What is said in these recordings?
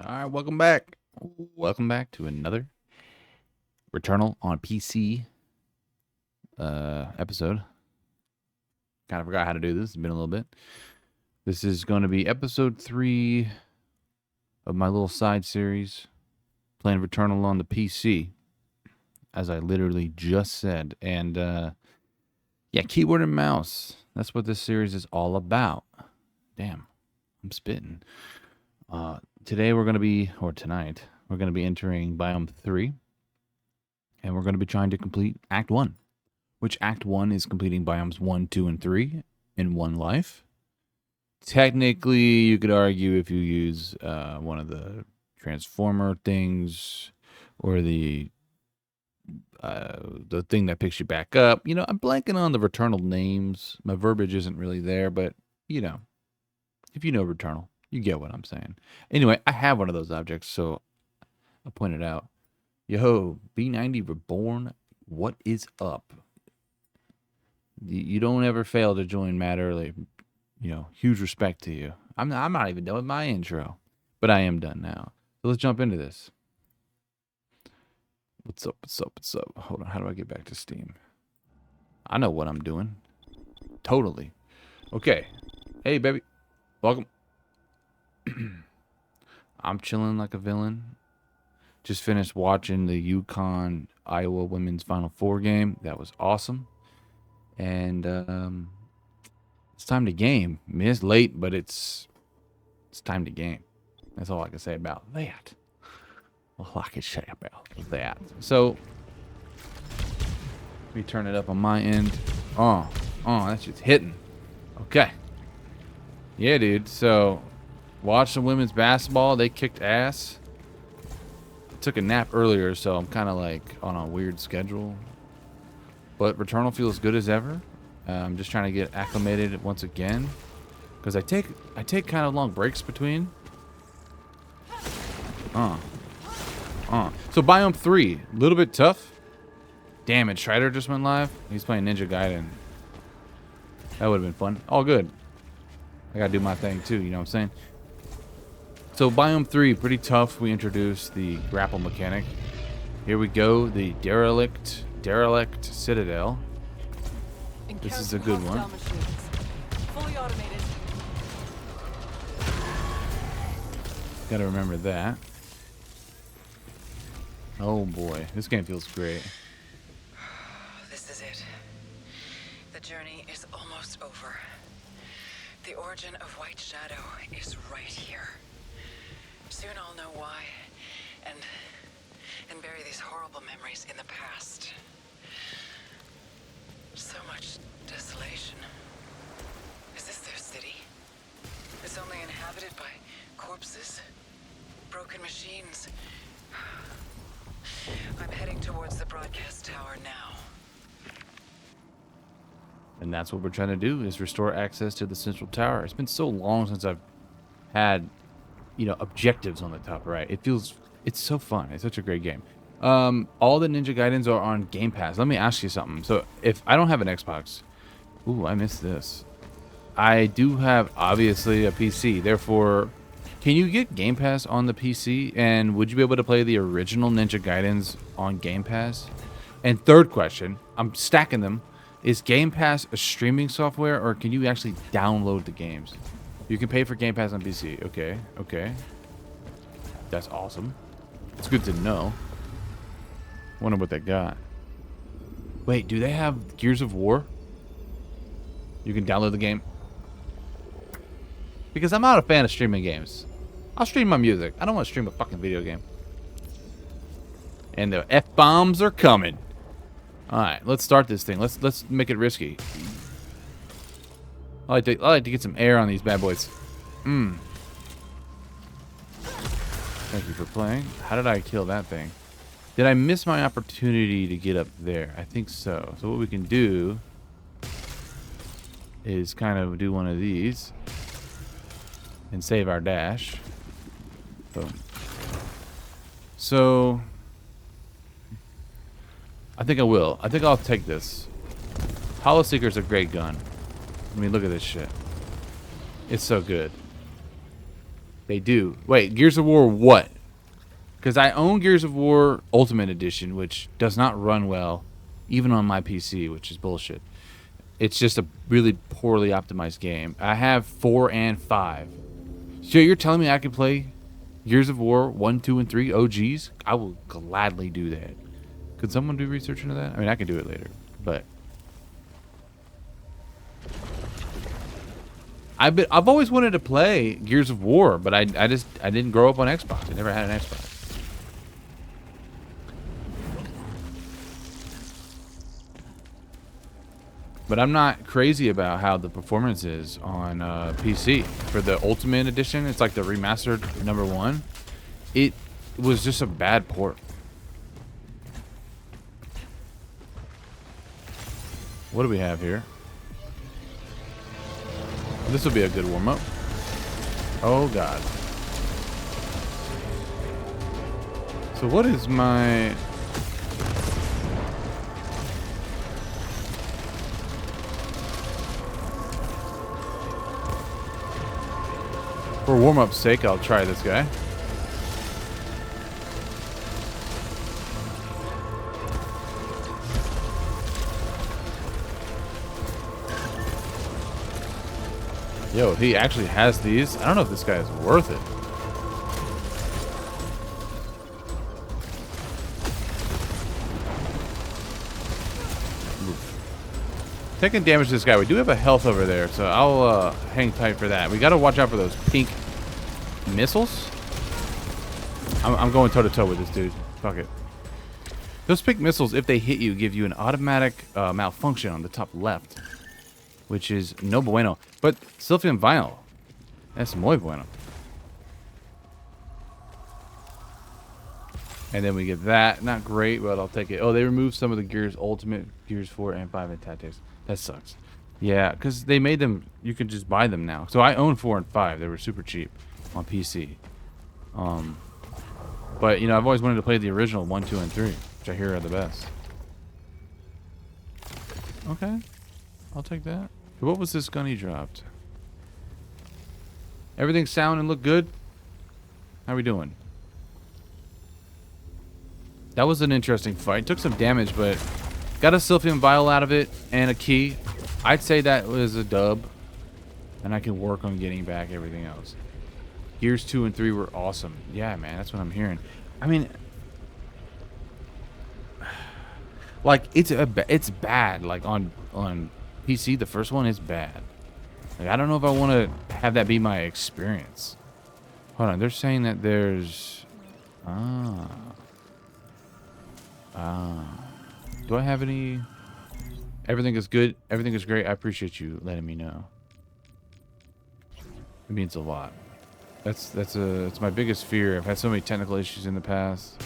All right, welcome back. Welcome back to another Returnal on PC episode. Kind of forgot how to do this. It's been a little bit. This is going to be episode 3 of my little side series playing Returnal on the PC, as I literally just said. And yeah, keyboard and mouse. That's what this series is all about. Damn, I'm spitting. Today we're going to be, or tonight, we're going to be entering Biome 3. And we're going to be trying to complete Act 1, which Act 1 is completing biomes 1, 2, and 3 in one life. Technically, you could argue if you use one of the transformer things or the thing that picks you back up. You know, I'm blanking on the Returnal names. My verbiage isn't really there, but, you know, if you know Returnal, you get what I'm saying. Anyway, I have one of those objects, so I'll point it out. Yo, B90 Reborn, what is up? You don't ever fail to join Matt early. You know, huge respect to you. I'm not even done with my intro, but I am done now. So let's jump into this. What's up? What's up? What's up? Hold on. How do I get back to Steam? I know what I'm doing. Totally. Okay. Hey, baby. Welcome. I'm chilling like a villain. Just finished watching the UConn Iowa women's Final Four game. That was awesome. And it's time to game. I mean, it's late, but it's time to game. That's all I can say about that. All I can say about that. So let me turn it up on my end. Oh, that's just hitting. Okay. Yeah, dude. So watch the women's basketball. They kicked ass. Took a nap earlier, so I'm kind of like on a weird schedule. But Returnal feels good as ever. I'm just trying to get acclimated once again, because I take kind of long breaks between. So Biome 3, a little bit tough. Damn it, Strider just went live. He's playing Ninja Gaiden. That would have been fun. All good. I gotta do my thing too. You know what I'm saying? So Biome 3, pretty tough. We introduced the grapple mechanic. Here we go, the derelict citadel. This is a good one. Fully automated. Gotta remember that. Oh boy, this game feels great. This is it. The journey is almost over. The origin of White Shadow is right here. Soon I'll know why, and bury these horrible memories in the past. So much desolation. Is this their city? It's only inhabited by corpses, broken machines. I'm heading towards the broadcast tower now. And that's what we're trying to do, is restore access to the central tower. It's been so long since I've had, you know, objectives on the top right. It's so fun. It's such a great game. All the Ninja Gaidens are on Game Pass. Let me ask you something. So if I don't have an Xbox, ooh, I missed this. I do have obviously a PC. Therefore, can you get Game Pass on the PC? And would you be able to play the original Ninja Gaidens on Game Pass? And third question, I'm stacking them. Is Game Pass a streaming software, or can you actually download the games? You can pay for Game Pass on PC. Okay. That's awesome. It's good to know. Wonder what they got. Wait, do they have Gears of War? You can download the game? Because I'm not a fan of streaming games. I'll stream my music. I don't want to stream a fucking video game. And the F-bombs are coming. Alright, let's start this thing. Let's make it risky. I like to get some air on these bad boys. Thank you for playing. How did I kill that thing? Did I miss my opportunity to get up there? I think so. So what we can do is kind of do one of these and save our dash. Boom. So I think I will. I think I'll take this. Hollow Seeker's a great gun. I mean, look at this shit. It's so good. They do. Wait, Gears of War what? Because I own Gears of War Ultimate Edition, which does not run well, even on my PC, which is bullshit. It's just a really poorly optimized game. I have 4 and 5. So you're telling me I can play Gears of War 1, 2, and 3 OGs? I will gladly do that. Could someone do research into that? I mean, I can do it later, but I've always wanted to play Gears of War, but I didn't grow up on Xbox. I never had an Xbox. But I'm not crazy about how the performance is on PC for the Ultimate Edition. It's like the remastered #1. It was just a bad port. What do we have here? This will be a good warm-up. Oh, God. So what is my... For warm-up's sake, I'll try this guy. Yo, he actually has these. I don't know if this guy is worth it. Oof. Taking damage to this guy. We do have a health over there, so I'll hang tight for that. We got to watch out for those pink missiles. I'm going toe-to-toe with this dude. Fuck it. Those pink missiles, if they hit you, give you an automatic malfunction on the top left, which is no bueno. But Silphium Vinyl, that's muy bueno. And then we get that. Not great, but I'll take it. Oh, they removed some of the Gears Ultimate, Gears 4 and 5 and Tactics. That sucks. Yeah, because they made them, you can just buy them now. So I own 4 and 5. They were super cheap on PC. But, you know, I've always wanted to play the original 1, 2, and 3, which I hear are the best. Okay. I'll take that. What was this gun he dropped? Everything sound and look good? How we doing? That was an interesting fight. Took some damage, but got a Silphium Vial out of it and a key. I'd say that was a dub. And I can work on getting back everything else. Gears 2 and 3 were awesome. Yeah, man, that's what I'm hearing. I mean, like, it's bad. Like, on PC, the first one is bad. Like, I don't know if I want to have that be my experience. Hold on, they're saying that there's... Do I have any... Everything is good. Everything is great. I appreciate you letting me know. It means a lot. It's my biggest fear. I've had so many technical issues in the past.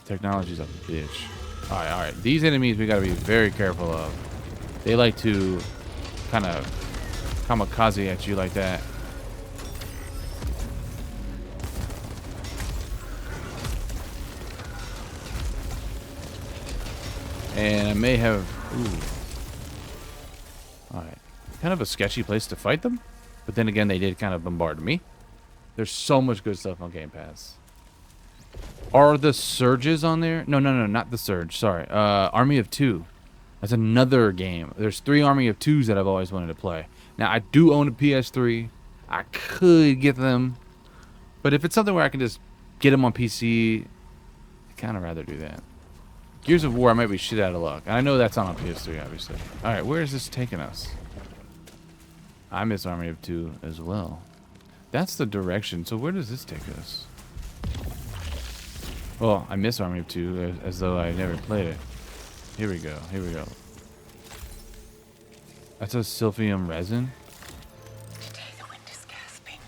Technology's a bitch. All right. These enemies we gotta be very careful of. They like to kind of kamikaze at you like that. And I may have... Ooh. Alright. Kind of a sketchy place to fight them. But then again, they did kind of bombard me. There's so much good stuff on Game Pass. Are the Surges on there? No, not the Surge. Sorry. Army of Two. That's another game. There's 3 Army of Twos that I've always wanted to play. Now, I do own a PS3. I could get them. But if it's something where I can just get them on PC, I'd kind of rather do that. Gears of War, I might be shit out of luck. And I know that's not on PS3, obviously. Alright, where is this taking us? I miss Army of Two as well. That's the direction. So where does this take us? Well, I miss Army of Two as though I never played it. Here we go. That's a Silphium resin. Today the wind is gasping.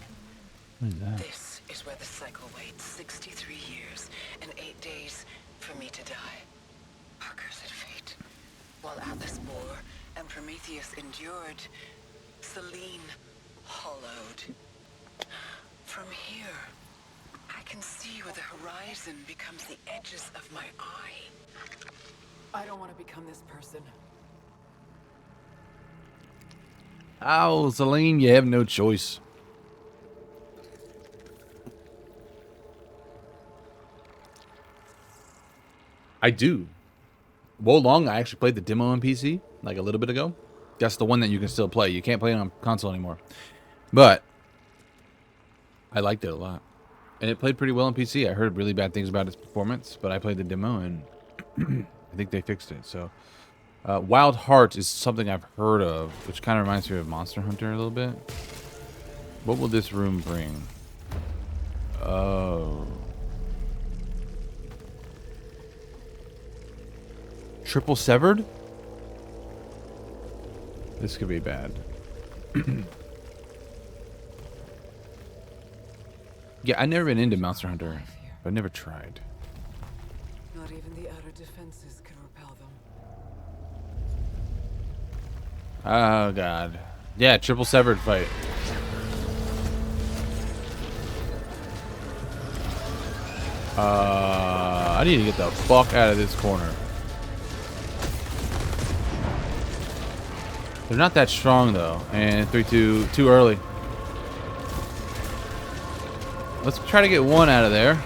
What is that? This is where the cycle waits 63 years and 8 days for me to die. Our cursed fate. While Atlas bore and Prometheus endured, Selene hollowed. From here, I can see where the horizon becomes the edges of my eye. I don't want to become this person. Oh, Selene, you have no choice. I do. Wo Long, I actually played the demo on PC like a little bit ago. That's the one that you can still play. You can't play it on console anymore. But I liked it a lot. And it played pretty well on PC. I heard really bad things about its performance, but I played the demo and I think they fixed it. So, Wild Heart is something I've heard of, which kind of reminds me of Monster Hunter a little bit. What will this room bring? Oh. Triple severed? This could be bad. Yeah, I've never been into Monster Hunter. I've never tried. Not even the outer defenses can repel them. Oh, God. Yeah, triple severed fight. I need to get the fuck out of this corner. They're not that strong, though. And 3-2, too early. Let's try to get one out of there.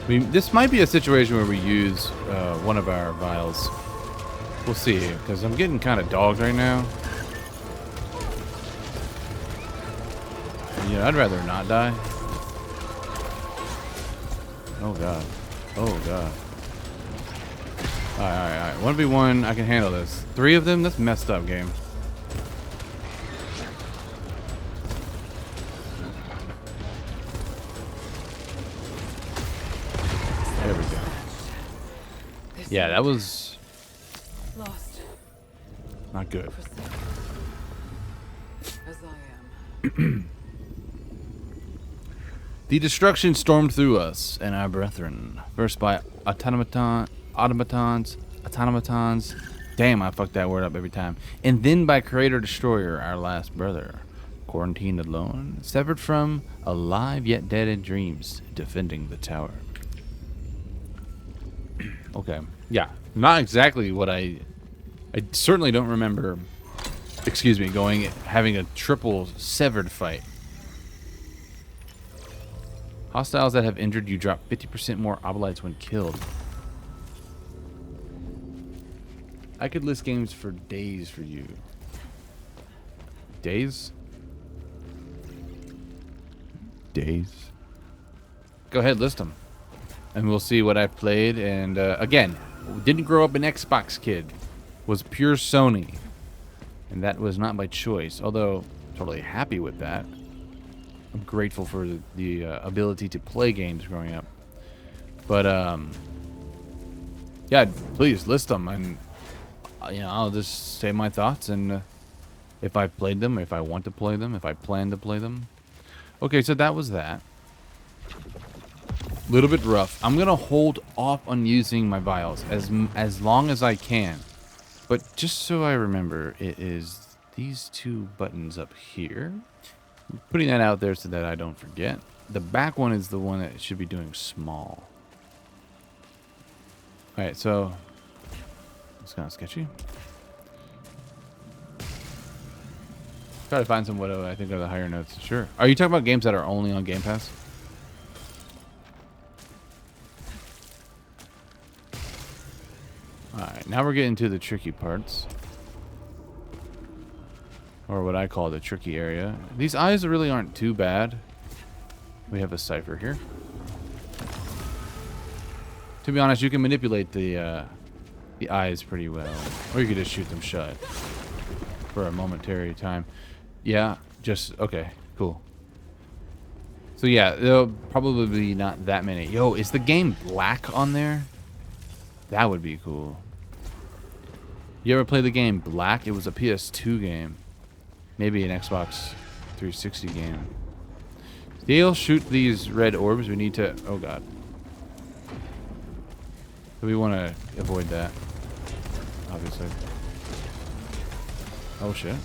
I mean, this might be a situation where we use one of our vials. We'll see, because I'm getting kind of dogged right now. Yeah, I'd rather not die. Oh, God. Oh, God. Alright. 1v1, I can handle this. 3 of them? That's messed up, game. There we go. Yeah, that was Lost. not good. As I am. The destruction stormed through us and our brethren. First by automatons. Damn, I fucked that word up every time. And then by Creator Destroyer, our last brother. Quarantined alone, severed from, alive yet dead in dreams, defending the tower. Okay. Yeah. Not exactly what I certainly don't remember, excuse me, having a triple severed fight. Hostiles that have injured you drop 50% more obolites when killed. I could list games for days for you. Days? Days? Go ahead, list them. And we'll see what I've played. And again, didn't grow up an Xbox kid. Was pure Sony. And that was not by choice. Although, totally happy with that. I'm grateful for the ability to play games growing up. But, yeah, please list them. And, I'll just say my thoughts. And if I played them, if I want to play them, if I plan to play them. Okay, so that was that. Little bit rough. I'm gonna hold off on using my vials as long as I can, but just so I remember, it is these 2 buttons up here. I'm putting that out there so that I don't forget. The back one is the one that should be doing small. All right, so it's kind of sketchy. Try to find some what I think are the higher notes. Sure. Are you talking about games that are only on Game Pass? Alright, now we're getting to the tricky parts. Or what I call the tricky area. These eyes really aren't too bad. We have a cipher here. To be honest, you can manipulate the eyes pretty well. Or you could just shoot them shut. For a momentary time. Yeah, just... Okay, cool. So yeah, there'll probably be not that many. Yo, is the game black on there? That would be cool. You ever play the game Black? It was a PS2 game. Maybe an Xbox 360 game. They'll shoot these red orbs. We need to... Oh, God. So we want to avoid that. Obviously. Oh, shit.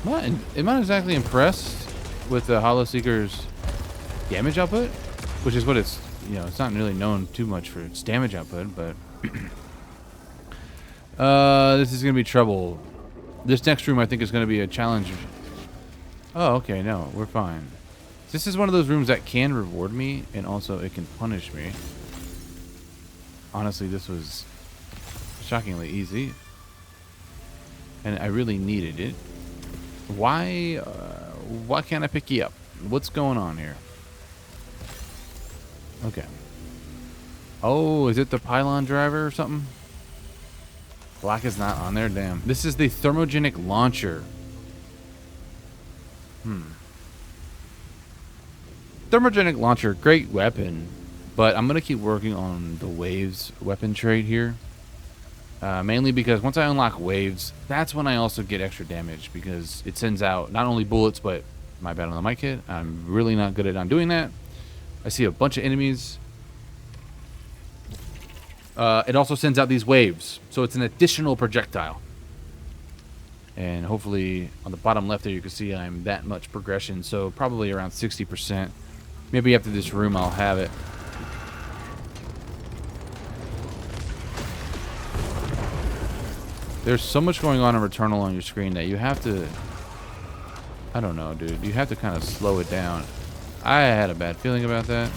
I'm not exactly impressed with the Hollow Seeker's damage output. Which is what it's, it's not really known too much for its damage output, but this is going to be trouble. This next room I think is going to be a challenge. Oh, okay, no, we're fine. This is one of those rooms that can reward me, and also it can punish me. Honestly, this was shockingly easy. And I really needed it. Why can't I pick you up? What's going on here? Okay. Oh, is it the pylon driver or something? Black is not on there? Damn. This is the thermogenic launcher. Thermogenic launcher, great weapon. But I'm going to keep working on the waves weapon trait here. Mainly because once I unlock waves, that's when I also get extra damage. Because it sends out not only bullets, but... My bad on the mic hit. I'm really not good at undoing that. I see a bunch of enemies. It also sends out these waves, so it's an additional projectile. And hopefully on the bottom left there you can see I'm that much progression, so probably around 60%. Maybe after this room I'll have it. There's so much going on in Returnal on your screen that you have to... I don't know, dude. You have to kind of slow it down. I had a bad feeling about that.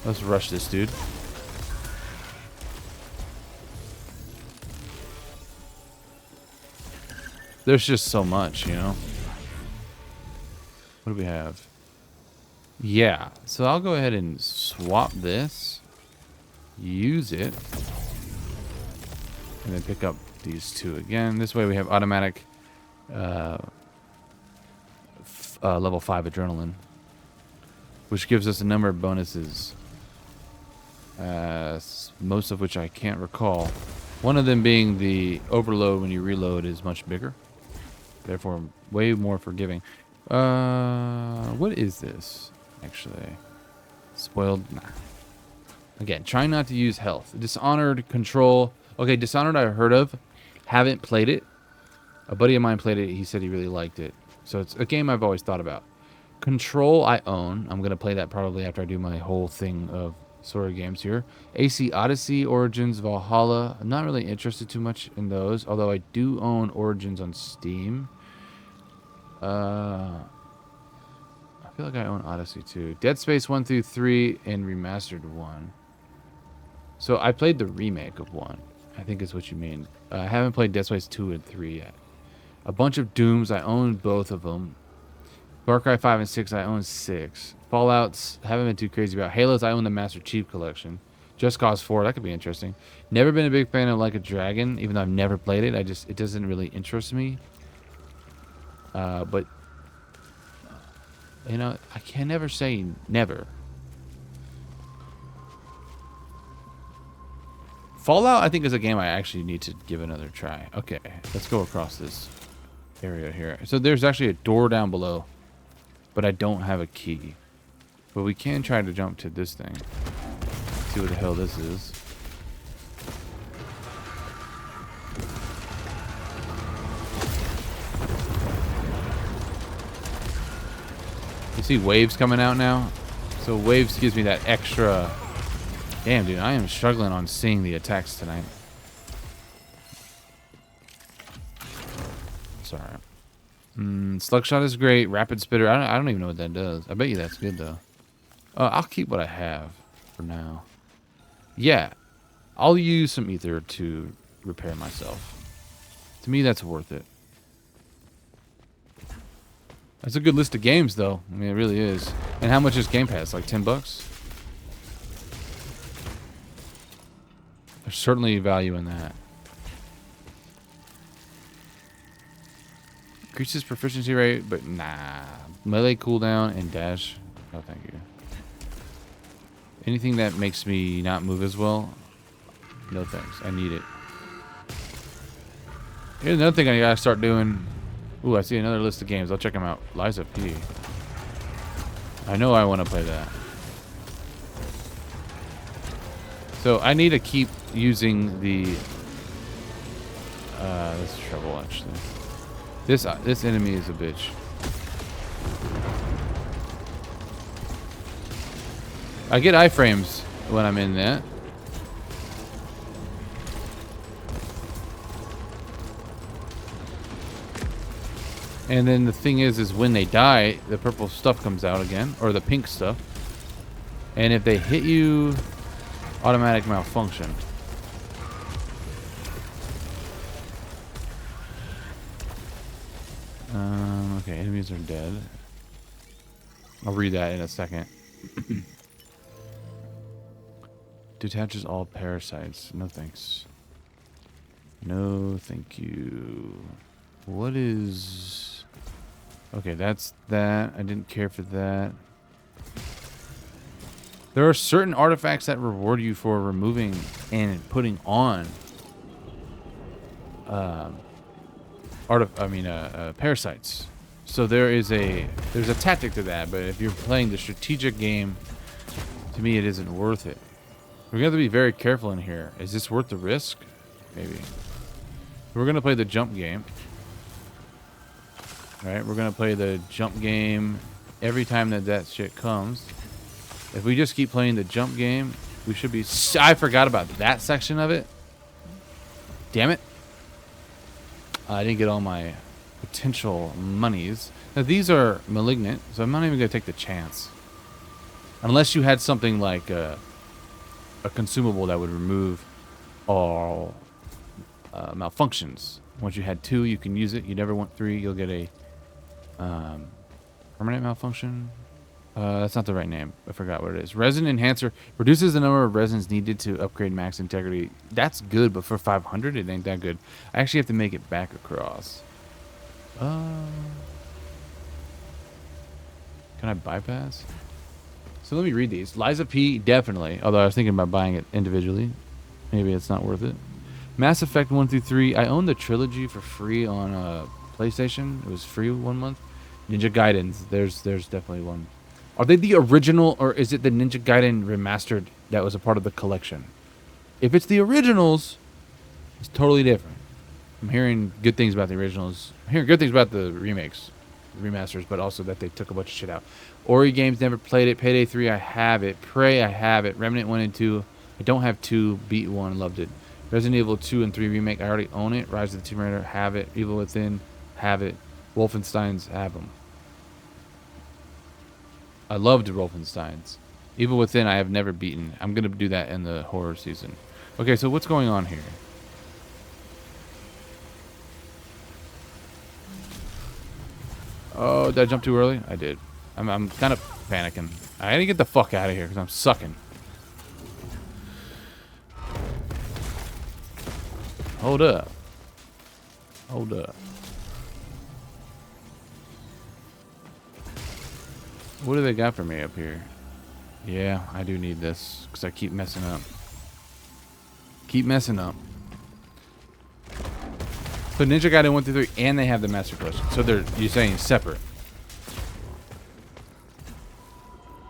Let's rush this dude. There's just so much, you know? What do we have? Yeah, so I'll go ahead and swap this. Use it. And then pick up these two again. This way we have automatic level 5 adrenaline, which gives us a number of bonuses, most of which I can't recall. One of them being the overload when you reload is much bigger, therefore way more forgiving. What is this actually? Spoiled? Nah. Again, trying not to use health. Dishonored, Control. Okay, Dishonored I heard of, haven't played it. A buddy of mine played it. He said he really liked it. So it's a game I've always thought about. Control I own. I'm going to play that probably after I do my whole thing of story games here. AC Odyssey, Origins, Valhalla. I'm not really interested too much in those, although I do own Origins on Steam. I feel like I own Odyssey too. Dead Space 1 through 3 and Remastered 1. So I played the remake of 1. I think is what you mean. I haven't played Dead Space 2 and 3 yet. A bunch of Dooms, I own both of them. Far Cry 5 and 6, I own 6. Fallouts, haven't been too crazy about. Halos, I own the Master Chief Collection. Just Cause 4, that could be interesting. Never been a big fan of Like a Dragon, even though I've never played it. It doesn't really interest me. But, you know, I can never say never. Fallout, I think, is a game I actually need to give another try. Okay, let's go across this area here. So there's actually a door down below, but I don't have a key. But we can try to jump to this thing. See what the hell this is. You see waves coming out now? So waves gives me that extra... Damn, dude, I am struggling on seeing the attacks tonight. Sorry. Slugshot is great. Rapid Spitter. I don't even know what that does. I bet you that's good, though. I'll keep what I have for now. Yeah. I'll use some ether to repair myself. To me, that's worth it. That's a good list of games, though. I mean, it really is. And how much is Game Pass? Like 10 bucks? There's certainly value in that. Increases proficiency rate, but nah. Melee cooldown and dash. No, thank you. Anything that makes me not move as well, no thanks. I need it. Here's another thing I gotta start doing. Ooh, I see another list of games. I'll check them out. Liza P. I know I want to play that. So I need to keep using the... this is trouble, actually. This enemy is a bitch. I get iframes when I'm in that. And then the thing is when they die, the purple stuff comes out again, or the pink stuff. And if they hit you, automatic malfunction. Okay, enemies are dead. I'll read that in a second. Detaches all parasites. No thanks. No thank you. What is... Okay, that's that. I didn't care for that. There are certain artifacts that reward you for removing and putting on parasites. So there's a tactic to that, but if you're playing the strategic game, to me it isn't worth it. We're gonna have to be very careful in here. Is this worth the risk? Maybe. We're gonna play the jump game. Alright, we're gonna play the jump game every time that shit comes. If we just keep playing the jump game, we should be... I forgot about that section of it. Damn it. I didn't get all my potential monies. Now, these are malignant, so I'm not even going to take the chance. Unless you had something like a consumable that would remove all malfunctions. Once you had 2, you can use it. You never want 3, you'll get a permanent malfunction. That's not the right name. I forgot what it is. Resin Enhancer reduces the number of resins needed to upgrade max integrity. That's good, but for 500, it ain't that good. I actually have to make it back across. Can I bypass? So let me read these. Liza P, definitely. Although I was thinking about buying it individually. Maybe it's not worth it. Mass Effect 1 through 3. I own the trilogy for free on PlayStation. It was free 1 month. Ninja Gaidens. There's definitely one. Are they the original, or is it the Ninja Gaiden remastered that was a part of the collection? If it's the originals, it's totally different. I'm hearing good things about the originals. I'm hearing good things about the remakes, remasters, but also that they took a bunch of shit out. Ori games, never played it. Payday 3, I have it. Prey, I have it. Remnant 1 and 2, I don't have 2. Beat 1, loved it. Resident Evil 2 and 3 remake, I already own it. Rise of the Tomb Raider, have it. Evil Within, have it. Wolfensteins, have them. I loved Wolfensteins. Evil Within, I have never beaten. I'm going to do that in the horror season. Okay, so what's going on here? Oh, did I jump too early? I did. I'm kind of panicking. I gotta get the fuck out of here because I'm sucking. Hold up. Hold up. What do they got for me up here? Yeah, I do need this because I keep messing up. Keep messing up. So Ninja Gaiden 1 through 3, and they have the Master Collection. So you're saying separate.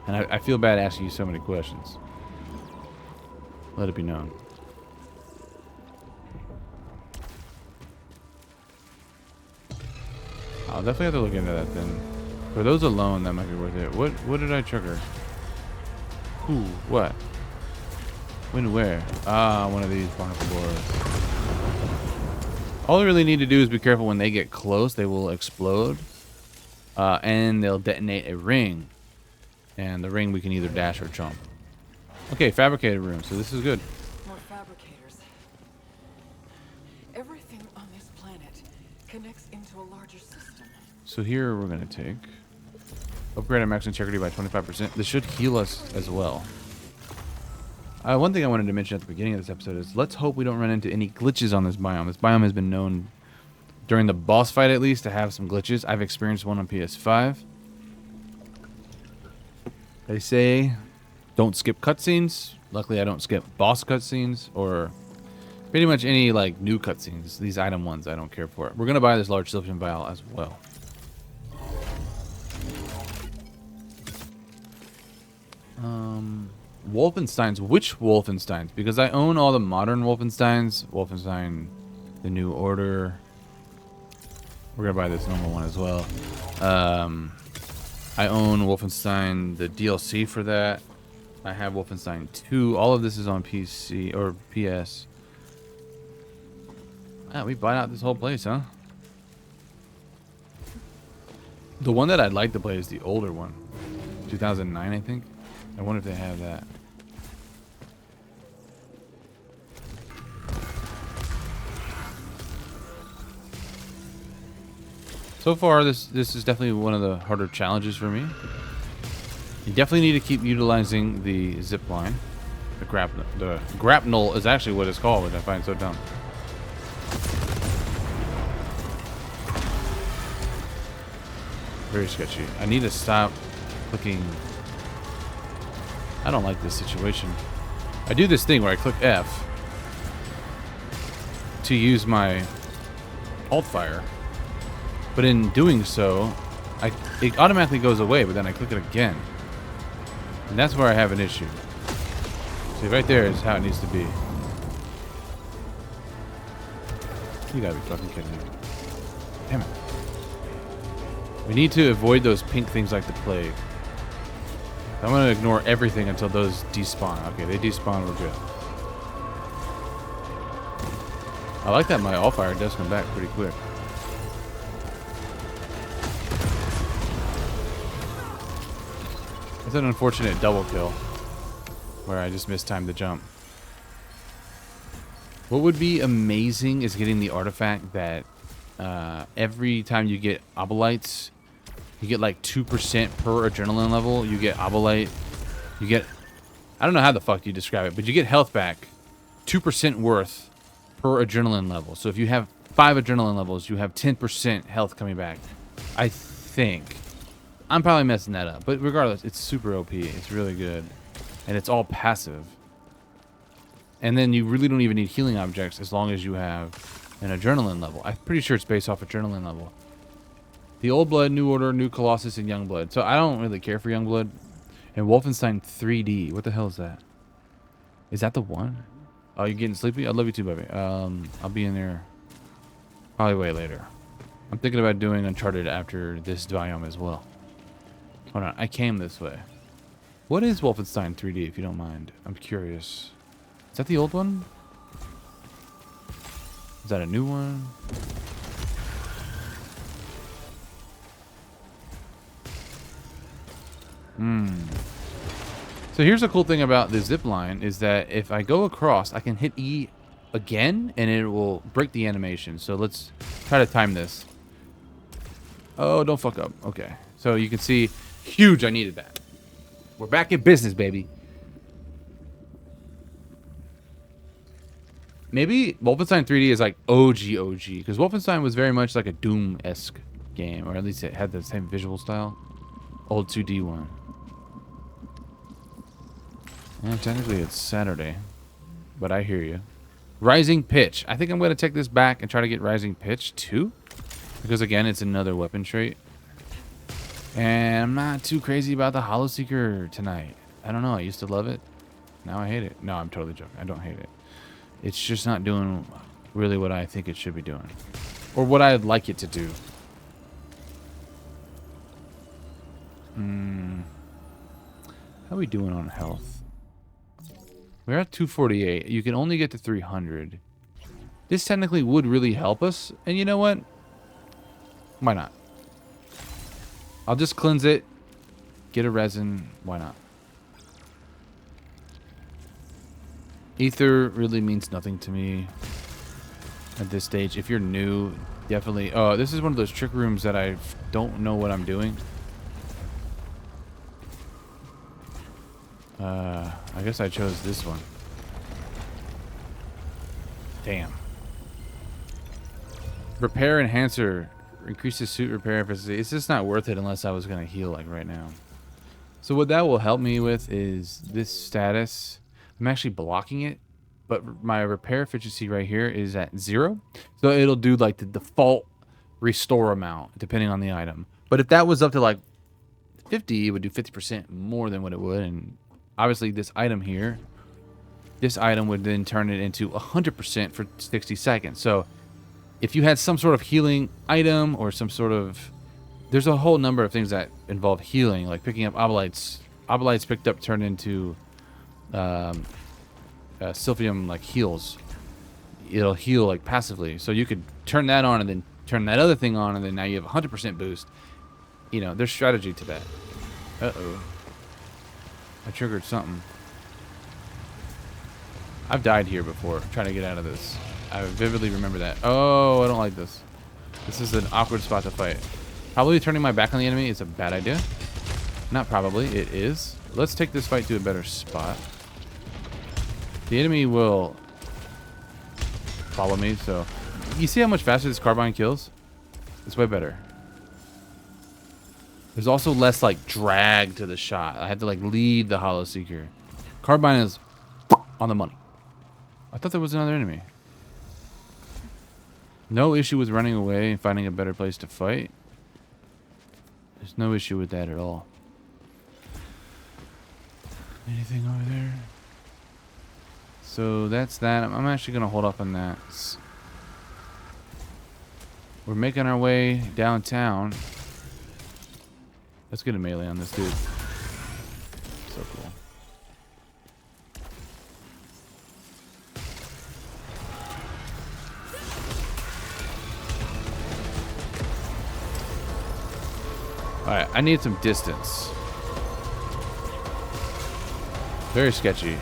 And I feel bad asking you so many questions. Let it be known. I'll definitely have to look into that then. For those alone, that might be worth it. What did I trigger? Who? What? When? Where? Ah, one of these barnacle boars. All we really need to do is be careful when they get close. They will explode. And they'll detonate a ring. And the ring we can either dash or jump. Okay, fabricated room. So this is good. More fabricators. Everything on this planet connects into a larger system. So here we're going to take... Upgrade our max integrity by 25%. This should heal us as well. One thing I wanted to mention at the beginning of this episode is let's hope we don't run into any glitches on this biome. This biome has been known, during the boss fight at least, to have some glitches. I've experienced one on PS5. They say don't skip cutscenes. Luckily, I don't skip boss cutscenes or pretty much any like new cutscenes. These item ones I don't care for. We're going to buy this large sylphian vial as well. Wolfensteins. Which Wolfensteins? Because I own all the modern Wolfensteins. Wolfenstein, the New Order. We're gonna buy this normal one as well. I own Wolfenstein, the DLC for that. I have Wolfenstein 2. All of this is on PC or PS. Ah, we bought out this whole place, huh? The one that I'd like to play is the older one. 2009, I think. I wonder if they have that. So far, this is definitely one of the harder challenges for me. You definitely need to keep utilizing the zip line. The grapnel is actually what it's called, which I find so dumb. Very sketchy. I need to stop clicking. I don't like this situation. I do this thing where I click F to use my alt fire, but in doing so, it automatically goes away, but then I click it again. And that's where I have an issue. See, right there is how it needs to be. You gotta be fucking kidding me. Damn it. We need to avoid those pink things like the plague. I'm gonna ignore everything until those despawn. Okay, they despawn, we're good. I like that my alt fire does come back pretty quick. It's an unfortunate double kill where I just mistimed the jump. What would be amazing is getting the artifact that every time you get obolites, you get like 2% per adrenaline level. You get obolite. You get, I don't know how the fuck you describe it, but you get health back 2% worth per adrenaline level. So if you have 5 adrenaline levels, you have 10% health coming back. I think. I'm probably messing that up, but regardless, it's super OP. It's really good, and it's all passive. And then you really don't even need healing objects as long as you have an adrenaline level. I'm pretty sure it's based off adrenaline level. The Old Blood, New Order, New Colossus, and Young Blood. So I don't really care for Young Blood. And Wolfenstein 3D. What the hell is that? Is that the one? Oh, you getting sleepy? I love you too, baby. I'll be in there probably way later. I'm thinking about doing Uncharted after this Biome as well. Hold on, I came this way. What is Wolfenstein 3D, if you don't mind? I'm curious. Is that the old one? Is that a new one? So here's the cool thing about the zip line is that if I go across, I can hit E again and it will break the animation. So let's try to time this. Oh, don't fuck up. Okay. So you can see, huge, I needed that. We're back in business, baby. Maybe Wolfenstein 3D is like OG, because Wolfenstein was very much like a Doom-esque game, or at least it had the same visual style. Old 2D one. And technically it's Saturday, but I hear you. Rising Pitch. I think I'm going to take this back and try to get Rising Pitch too, because again, it's another weapon trait. And I'm not too crazy about the Hollow Seeker tonight. I don't know. I used to love it. Now I hate it. No, I'm totally joking. I don't hate it. It's just not doing really what I think it should be doing. Or what I'd like it to do. How are we doing on health? We're at 248. You can only get to 300. This technically would really help us. And you know what? Why not? I'll just cleanse it. Get a resin. Why not? Ether really means nothing to me at this stage. If you're new, definitely. Oh, this is one of those trick rooms that I don't know what I'm doing. I guess I chose this one. Damn. Repair enhancer. Increases suit repair efficiency. It's just not worth it unless I was going to heal like right now. So what that will help me with is this status. I'm actually blocking it, but my repair efficiency right here is at 0. So it'll do like the default restore amount depending on the item. But if that was up to like 50, it would do 50% more than what it would. And obviously this item here, this item would then turn it into 100% for 60 seconds. So if you had some sort of healing item or some sort of... There's a whole number of things that involve healing, like picking up obolites. Obolites picked up turned into Sylphium like heals. It'll heal like passively. So you could turn that on and then turn that other thing on, and then now you have 100% boost. you know, there's strategy to that. Uh-oh. I triggered something. I've died here before trying to get out of this. I vividly remember that. Oh, I don't like this. This is an awkward spot to fight. Probably turning my back on the enemy is a bad idea. Not probably, it is. Let's take this fight to a better spot. The enemy will follow me, so... You see how much faster this carbine kills? It's way better. There's also less, like, drag to the shot. I had to, like, lead the Hollow Seeker. Carbine is on the money. I thought there was another enemy. No issue with running away and finding a better place to fight. There's no issue with that at all. Anything over there? So that's that. I'm actually going to hold off on that. We're making our way downtown. Let's get a melee on this dude. So cool. Alright, I need some distance. Very sketchy.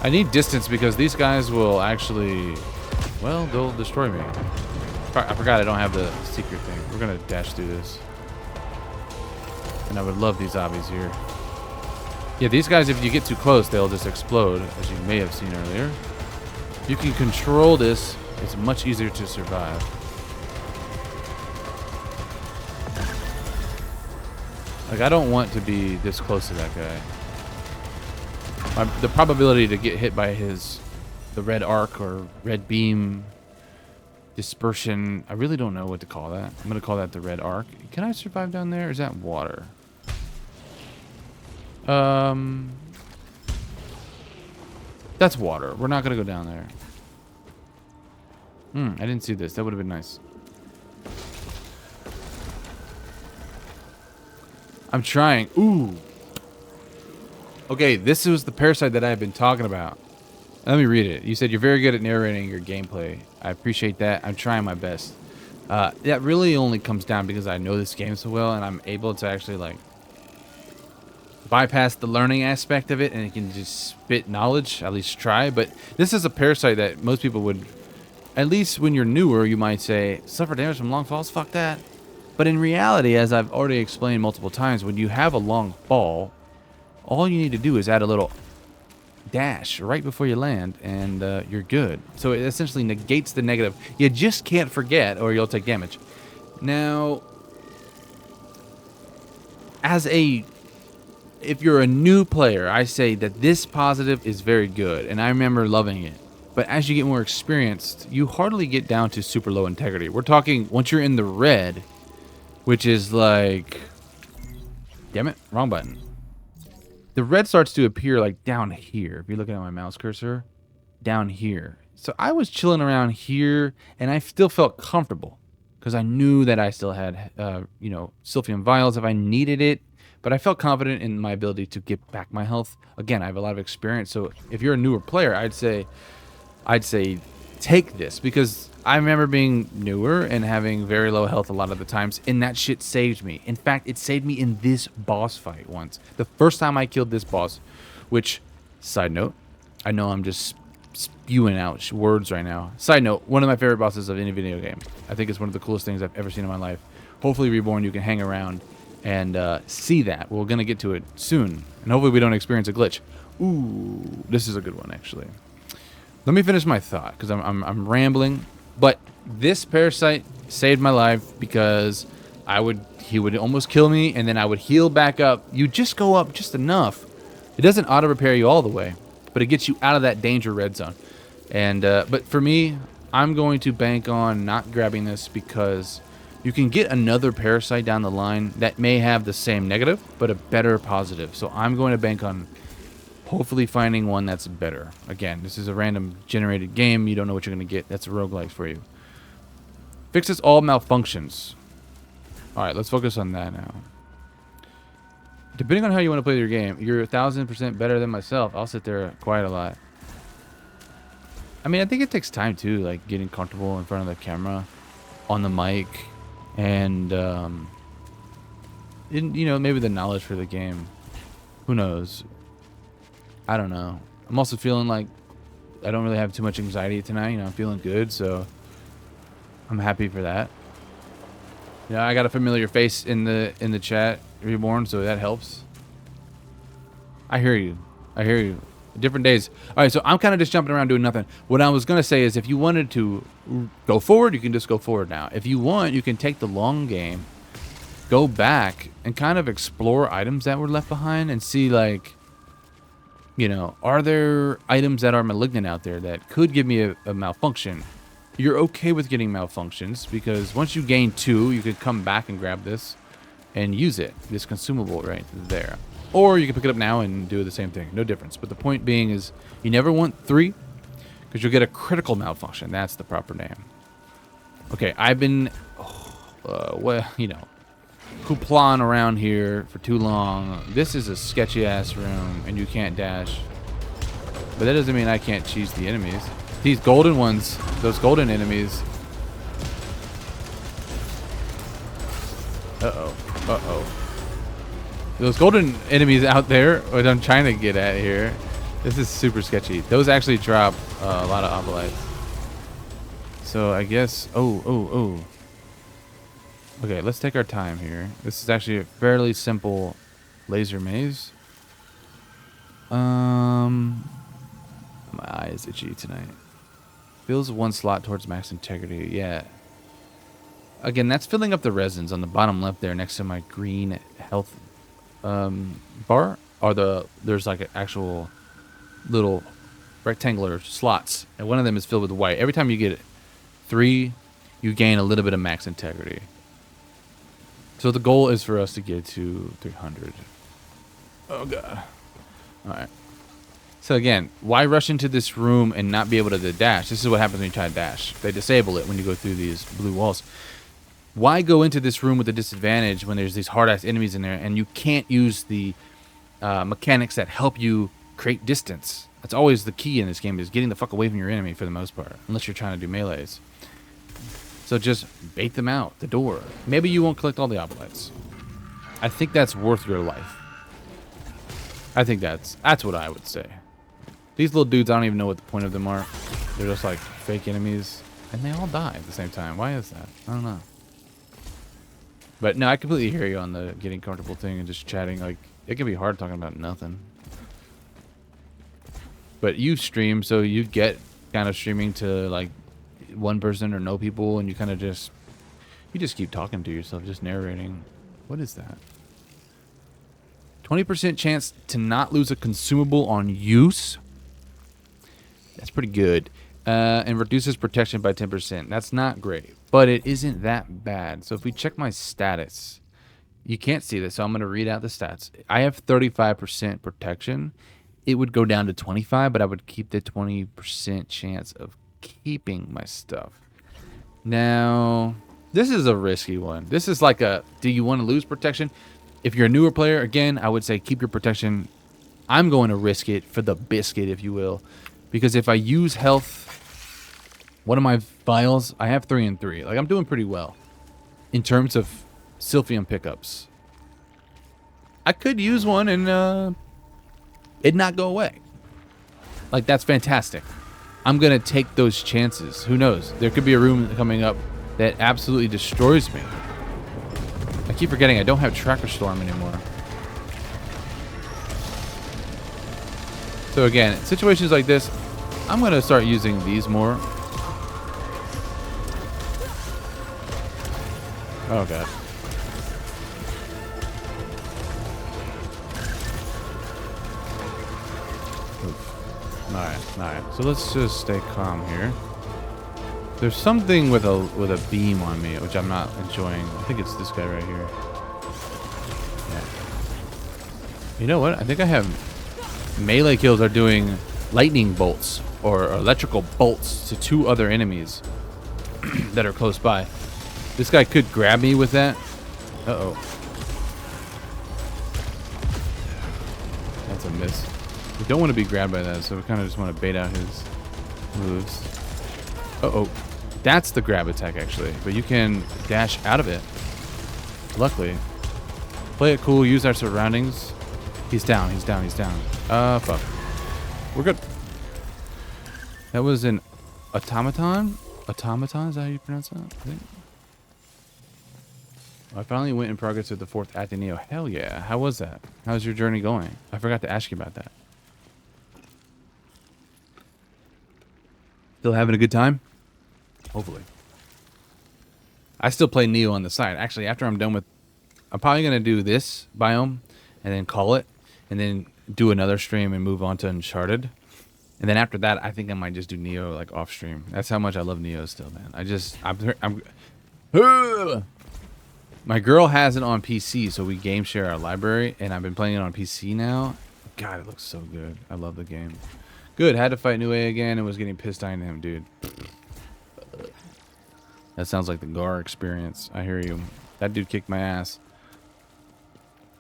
I need distance because these guys will actually... Well, they'll destroy me. I forgot I don't have the secret thing. We're gonna dash through this. And I would love these zombies here. Yeah, these guys, if you get too close, they'll just explode, as you may have seen earlier. You can control this. It's much easier to survive. Like, I don't want to be this close to that guy. The probability to get hit by the red arc or red beam dispersion, I really don't know what to call that. I'm going to call that the red arc. Can I survive down there? Or is that water? That's water. We're not going to go down there. I didn't see this. That would have been nice. I'm trying. Ooh. Okay, this was the parasite that I've been talking about. Let me read it. You said you're very good at narrating your gameplay. I appreciate that. I'm trying my best. That really only comes down because I know this game so well and I'm able to actually like bypass the learning aspect of it and it can just spit knowledge, at least try. But this is a parasite that most people would, at least when you're newer, you might say, suffer damage from long falls? Fuck that. But in reality, as I've already explained multiple times, when you have a long fall, all you need to do is add a little dash right before you land, and you're good. So it essentially negates the negative. You just can't forget, or you'll take damage. Now, if you're a new player, I say that this positive is very good, and I remember loving it. But as you get more experienced, you hardly get down to super low integrity. We're talking, once you're in the red, which is like... Damn it, wrong button. The red starts to appear like down here. If you're looking at my mouse cursor, down here. So I was chilling around here, and I still felt comfortable because I knew that I still had, Sylphium vials if I needed it. But I felt confident in my ability to get back my health. Again, I have a lot of experience, so if you're a newer player, I'd say take this because I remember being newer and having very low health a lot of the times, and that shit saved me. In fact, it saved me in this boss fight once. The first time I killed this boss, which, side note, I know I'm just spewing out words right now. Side note, one of my favorite bosses of any video game. I think it's one of the coolest things I've ever seen in my life. Hopefully, Reborn, you can hang around and see that. We're going to get to it soon, and hopefully we don't experience a glitch. Ooh, this is a good one, actually. Let me finish my thought, because I'm rambling. But this parasite saved my life because he would almost kill me, and then I would heal back up. You just go up just enough. It doesn't auto-repair you all the way, but it gets you out of that danger red zone. And but for me, I'm going to bank on not grabbing this because you can get another parasite down the line that may have the same negative, but a better positive. So I'm going to bank on hopefully finding one that's better. Again, this is a random generated game. You don't know what you're going to get. That's a roguelike for you. Fixes all malfunctions. Alright, let's focus on that now. Depending on how you want to play your game, you're 1,000% better than myself. I'll sit there quite a lot. I mean, I think it takes time too, like getting comfortable in front of the camera. on the mic, and you know, maybe the knowledge for the game. Who knows? I don't know. I'm also feeling like I don't really have too much anxiety tonight. You know, I'm feeling good, so I'm happy for that. You know, I got a familiar face in the chat, Reborn, so that helps. I hear you. I hear you. Different days. All right, so I'm kind of just jumping around doing nothing. What I was going to say is if you wanted to go forward, you can just go forward now. If you want, you can take the long game, go back, and kind of explore items that were left behind and see, like, you know, are there items that are malignant out there that could give me a malfunction? You're okay with getting malfunctions because once you gain 2, you could come back and grab this and use it, this consumable right there. Or you can pick it up now and do the same thing. No difference. But the point being is you never want 3 because you'll get a critical malfunction. That's the proper name. Okay, I've been, well, you know, hoopla around here for too long. This is a sketchy ass room and you can't dash. But that doesn't mean I can't cheese the enemies. These golden ones, those golden enemies. Uh-oh. Uh-oh. Those golden enemies out there, what I'm trying to get at here. This is super sketchy. Those actually drop a lot of obolites. So I guess, oh. Okay, let's take our time here. This is actually a fairly simple laser maze. My eye is itchy tonight. Fills 1 slot towards max integrity. Yeah. Again, that's filling up the resins on the bottom left there next to my green health bar. Or there's like an actual little rectangular slots, and one of them is filled with white. Every time you get 3, you gain a little bit of max integrity. So the goal is for us to get to 300. Oh god. All right. So again, why rush into this room and not be able to dash? This is what happens when you try to dash. They disable it when you go through these blue walls. Why go into this room with a disadvantage when there's these hard-ass enemies in there and you can't use the mechanics that help you create distance? That's always the key in this game, is getting the fuck away from your enemy for the most part, unless you're trying to do melees. So just bait them out the door. Maybe you won't collect all the obolites. I think that's worth your life. I think that's what I would say. These little dudes, I don't even know what the point of them are. They're just like fake enemies, and they all die at the same time. Why is that? I don't know. But no, I completely hear you on the getting comfortable thing and just chatting. Like, it can be hard talking about nothing. But you stream, so you get kind of streaming to like 1 person or no people, and you kind of just keep talking to yourself, just narrating. What is that? 20% chance to not lose a consumable on use. That's pretty good. And reduces protection by 10%. That's not great, but it isn't that bad. So if we check my status, you can't see this, so I'm going to read out the stats. I have 35% protection. It would go down to 25, but I would keep the 20% chance of keeping my stuff. Now, this is a risky one. This is like a, do you want to lose protection? If you're a newer player, again, I would say keep your protection. I'm going to risk it for the biscuit, if you will. Because if I use health, one of my vials, I have 3 and 3. Like, I'm doing pretty well in terms of Sylphium pickups. I could use one and it not go away. Like, that's fantastic. I'm going to take those chances. Who knows? There could be a room coming up that absolutely destroys me. I keep forgetting I don't have Tracker Storm anymore. So again, situations like this, I'm going to start using these more. Oh god. Alright. So let's just stay calm here. There's something with a beam on me, which I'm not enjoying. I think it's this guy right here. Yeah. You know what? I think I have melee kills are doing lightning bolts or electrical bolts to 2 other enemies that are close by. This guy could grab me with that. Uh-oh. That's a miss. We don't want to be grabbed by that, so we kind of just want to bait out his moves. Uh-oh. That's the grab attack, actually. But you can dash out of it. Luckily. Play it cool. Use our surroundings. He's down. He's down. He's down. Fuck. We're good. That was an automaton? Automaton? Is that how you pronounce that? I think. I finally went in progress with the 4th act of Neo. Hell yeah. How was that? How's your journey going? I forgot to ask you about that. Still having a good time? Hopefully. I still play Neo on the side. Actually, after I'm done with... I'm probably going to do this biome and then call it. And then do another stream and move on to Uncharted. And then after that, I think I might just do Neo like off stream. That's how much I love Neo still, man. My girl has it on PC, so we game share our library, and I've been playing it on PC now. God, it looks so good. I love the game. Good, had to fight Nue again and was getting pissed on him, dude. That sounds like the Gar experience. I hear you. That dude kicked my ass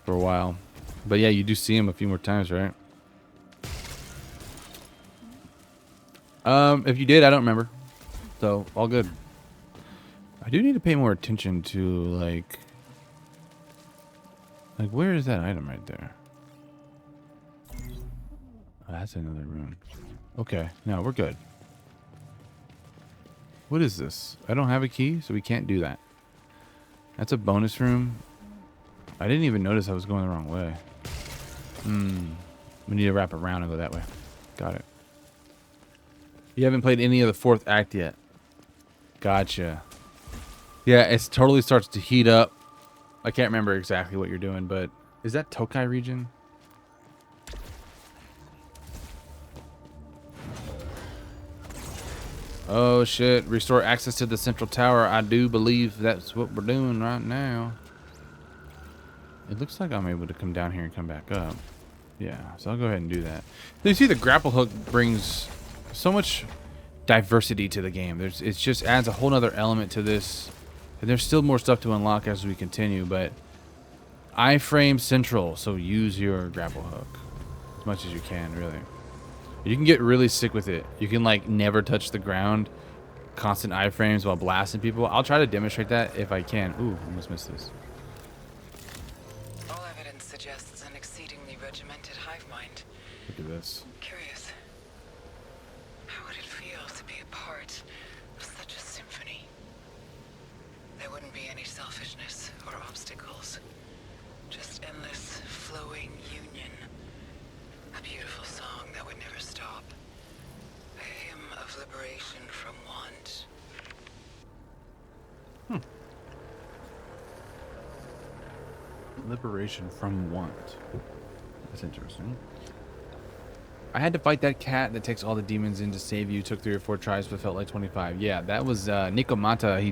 for a while. But yeah, you do see him a few more times, right? If you did, I don't remember. So, all good. I do need to pay more attention to, like, where is that item right there? Oh, that's another room. Okay, no, we're good. What is this? I don't have a key, so we can't do that. That's a bonus room. I didn't even notice I was going the wrong way. We need to wrap around and go that way. Got it. You haven't played any of the 4th act yet. Gotcha. Yeah, it totally starts to heat up. I can't remember exactly what you're doing, but is that Tokai region? Oh shit, restore access to the central tower. I do believe that's what we're doing right now. It looks like I'm able to come down here and come back up. Yeah, so I'll go ahead and do that. So you see the grapple hook brings so much diversity to the game. It just adds a whole nother element to this. And there's still more stuff to unlock as we continue, but iframe central, so use your grapple hook as much as you can, really. You can get really sick with it. You can like never touch the ground, constant iframes while blasting people. I'll try to demonstrate that if I can. Ooh, almost missed this. All evidence suggests an exceedingly regimented hive mind. Look at this. Curious. How would it feel to be a part of such a symphony? There wouldn't be any selfishness or obstacles. Just endless, flowing union. A beautiful song that would never stop. A hymn of liberation from want. Liberation from want. That's interesting. I had to fight that cat that takes all the demons in to save you. Took 3 or 4 tries, but felt like 25. Yeah, that was Nikomata. He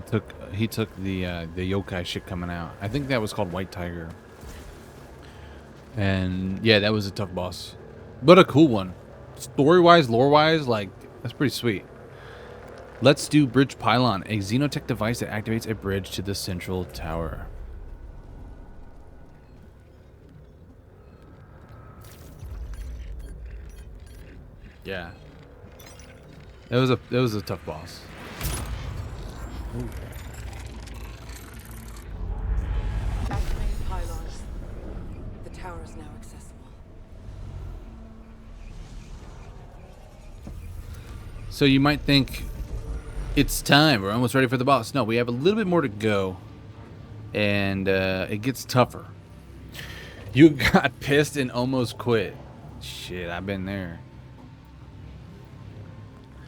took the yokai shit coming out. I think that was called White Tiger. And yeah, that was a tough boss, but a cool one. Story-wise, lore-wise, like that's pretty sweet. Let's do bridge pylon, a xenotech device that activates a bridge to the central tower. Yeah, that was a tough boss. Ooh. Activated pylons. The tower is now accessible. So you might think it's time. We're almost ready for the boss. No, we have a little bit more to go, and it gets tougher. You got pissed and almost quit. Shit, I've been there.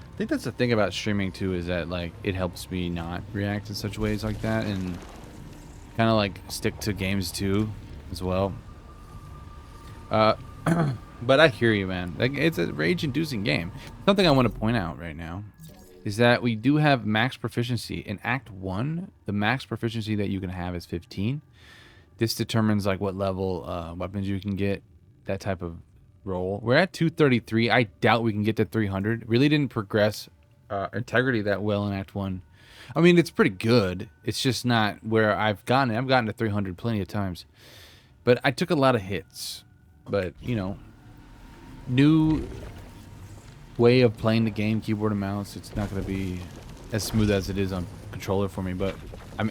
I think that's the thing about streaming too, is that like it helps me not react in such ways like that, and kind of like stick to games too as well. But I hear you, man. Like, it's a rage-inducing game. Something I want to point out right now is that we do have max proficiency in Act 1. The max proficiency that you can have is 15. This determines like what level weapons you can get, that type of roll. We're at 233. I doubt we can get to 300. Really didn't progress integrity that well in Act 1. I mean, it's pretty good. It's just not where I've gotten it. I've gotten to 300 plenty of times. But I took a lot of hits. But, you know, new way of playing the game, keyboard and mouse. It's not going to be as smooth as it is on controller for me, but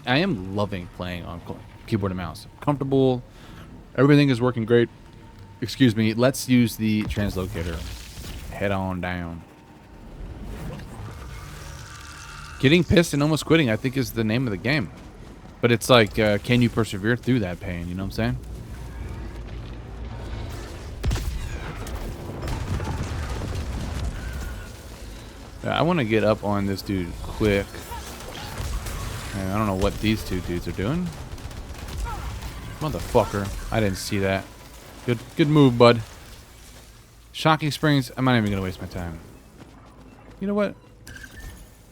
I am loving playing on keyboard and mouse. Comfortable. Everything is working great. Excuse me. Let's use the translocator. Head on down. Getting pissed and almost quitting, I think, is the name of the game. But it's like, can you persevere through that pain? You know what I'm saying? I want to get up on this dude quick. And I don't know what these two dudes are doing. Motherfucker. I didn't see that. Good move, bud. Shocking springs. I'm not even going to waste my time. You know what?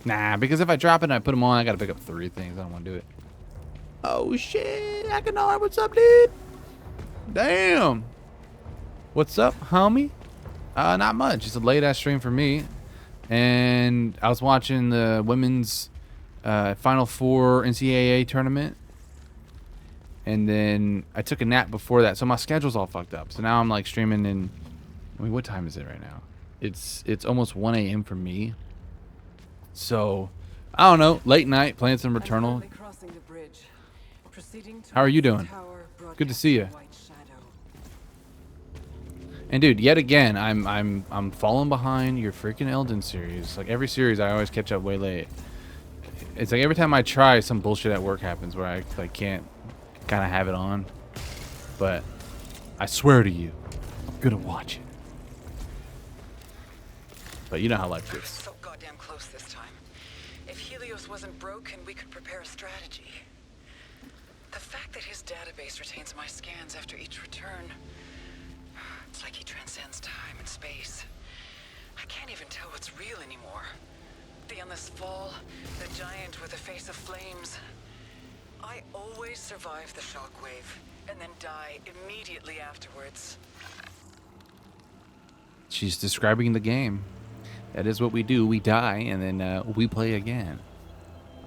Nah, because if I drop it and I put them on, I got to pick up 3 things. I don't want to do it. Oh, shit. Akanar, what's up, dude? Damn. What's up, homie? Not much. It's a late-ass stream for me. And I was watching the women's Final Four NCAA tournament. And then I took a nap before that. So my schedule's all fucked up. So now I'm like streaming in... I mean, what time is it right now? It's almost 1 a.m. for me. So, I don't know. Late night, playing some Returnal. How are you doing? Good to see you. And dude, yet again, I'm falling behind your freaking Elden series. Like every series, I always catch up way late. It's like every time I try, some bullshit at work happens where I like can't kind of have it on. But I swear to you, I'm gonna watch it. But you know how life gets. So goddamn close this time. If Helios wasn't broken, we could prepare a strategy. The fact that his database retains my scans after each return, it's like he transcends time and space. I can't even tell what's real anymore. The endless fall, the giant with a face of flames. I always survive the shockwave and then die immediately afterwards. She's describing the game. That is what we do. We die, and then we play again.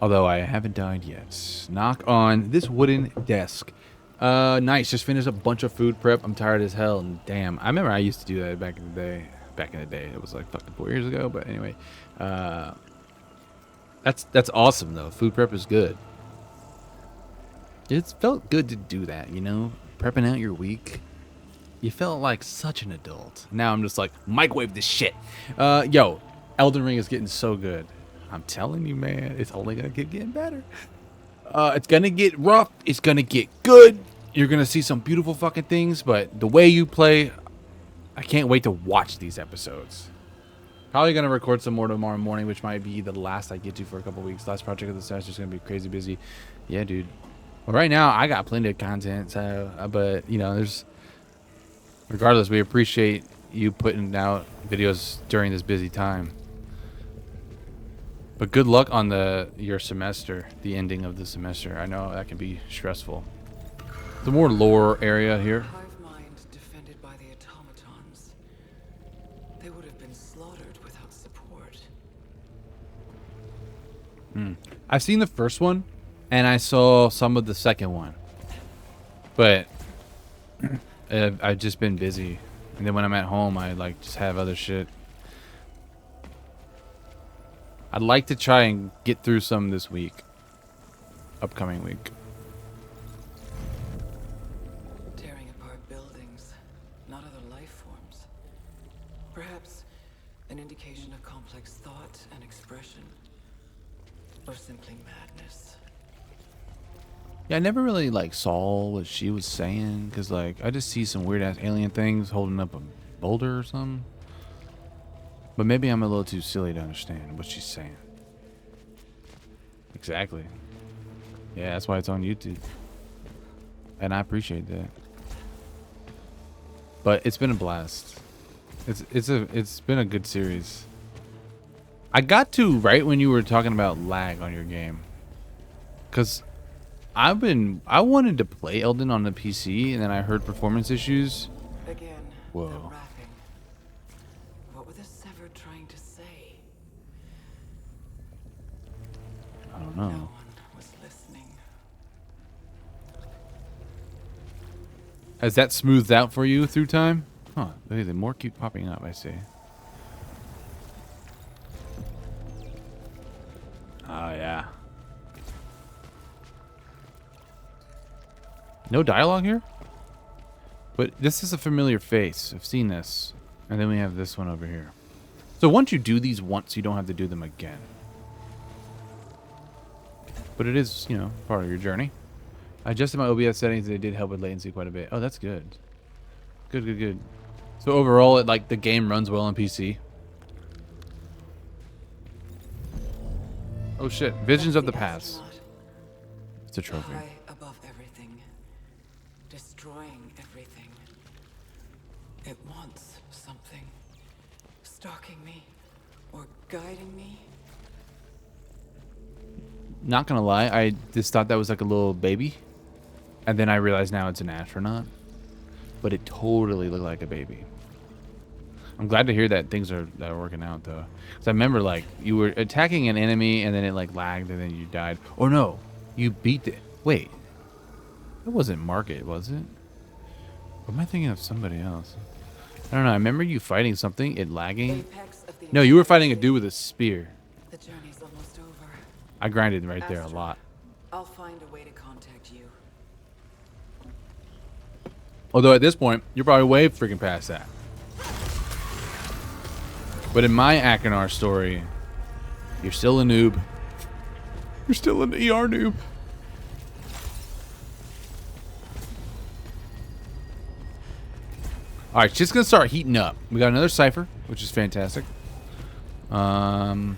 Although I haven't died yet. Knock on this wooden desk. Nice. Just finished a bunch of food prep. I'm tired as hell, and damn. I remember I used to do that back in the day. Back in the day. It was like fucking 4 years ago, but anyway. That's awesome, though. Food prep is good. It's felt good to do that, you know? Prepping out your week. You felt like such an adult. Now I'm just like, microwave this shit. Yo, Elden Ring is getting so good. I'm telling you, man, it's only gonna keep getting better. It's gonna get rough. It's gonna get good. You're gonna see some beautiful fucking things, but the way you play, I can't wait to watch these episodes. Probably gonna record some more tomorrow morning, which might be the last I get to for a couple weeks. Last project of the semester is gonna be crazy busy. Yeah, dude. Well, right now I got plenty of content, so but you know, there's. Regardless, we appreciate you putting out videos during this busy time. But good luck on your semester, the ending of the semester. I know that can be stressful. The more lore area here. Hive mind defended by the automatons. They would have been slaughtered without support. I've seen the first one, and I saw some of the second one. But I've just been busy, and then when I'm at home, I like just have other shit. I'd like to try and get through some this week, upcoming week. Tearing apart buildings, not other life forms. Perhaps an indication of complex thought and expression, or simply madness. Yeah, I never really like saw what she was saying, because like I just see some weird ass alien things holding up a boulder or something. But maybe I'm a little too silly to understand what she's saying. Exactly. Yeah, that's why it's on YouTube. And I appreciate that. But it's been a blast. It's been a good series. I got to right when you were talking about lag on your game. Cause I wanted to play Elden on the PC, and then I heard performance issues. Again, Whoa. that rapping. What were the Severed trying to say? I don't No know. one was listening. Has that smoothed out for you through time? Huh. The more keep popping up, I see. Oh, yeah. No dialogue here? But this is a familiar face. I've seen this. And then we have this one over here. So once you do these once, you don't have to do them again. But it is, you know, part of your journey. I adjusted my OBS settings. They did help with latency quite a bit. Oh, that's good. Good, good, good. So overall, the game runs well on PC. Oh shit! Visions of the past. It's a trophy. High above everything, destroying everything. It wants something, stalking me or guiding me. Not gonna lie, I just thought that was like a little baby, and then I realized now it's an astronaut. But it totally looked like a baby. I'm glad to hear that things are working out though. Cause I remember like you were attacking an enemy and then it like lagged and then you died. Or no, you beat it. Wait, that wasn't Market, was it? Or am I thinking of somebody else? I don't know. I remember you fighting something, it lagging. No, you were fighting a dude with a spear. The journey's almost over. I grinded right there a lot. I'll find a way to contact you. Although at this point, you're probably way freaking past that. But in my Akinar story, you're still a noob. You're still an ER noob. Alright, it's just gonna start heating up. We got another cipher, which is fantastic. We're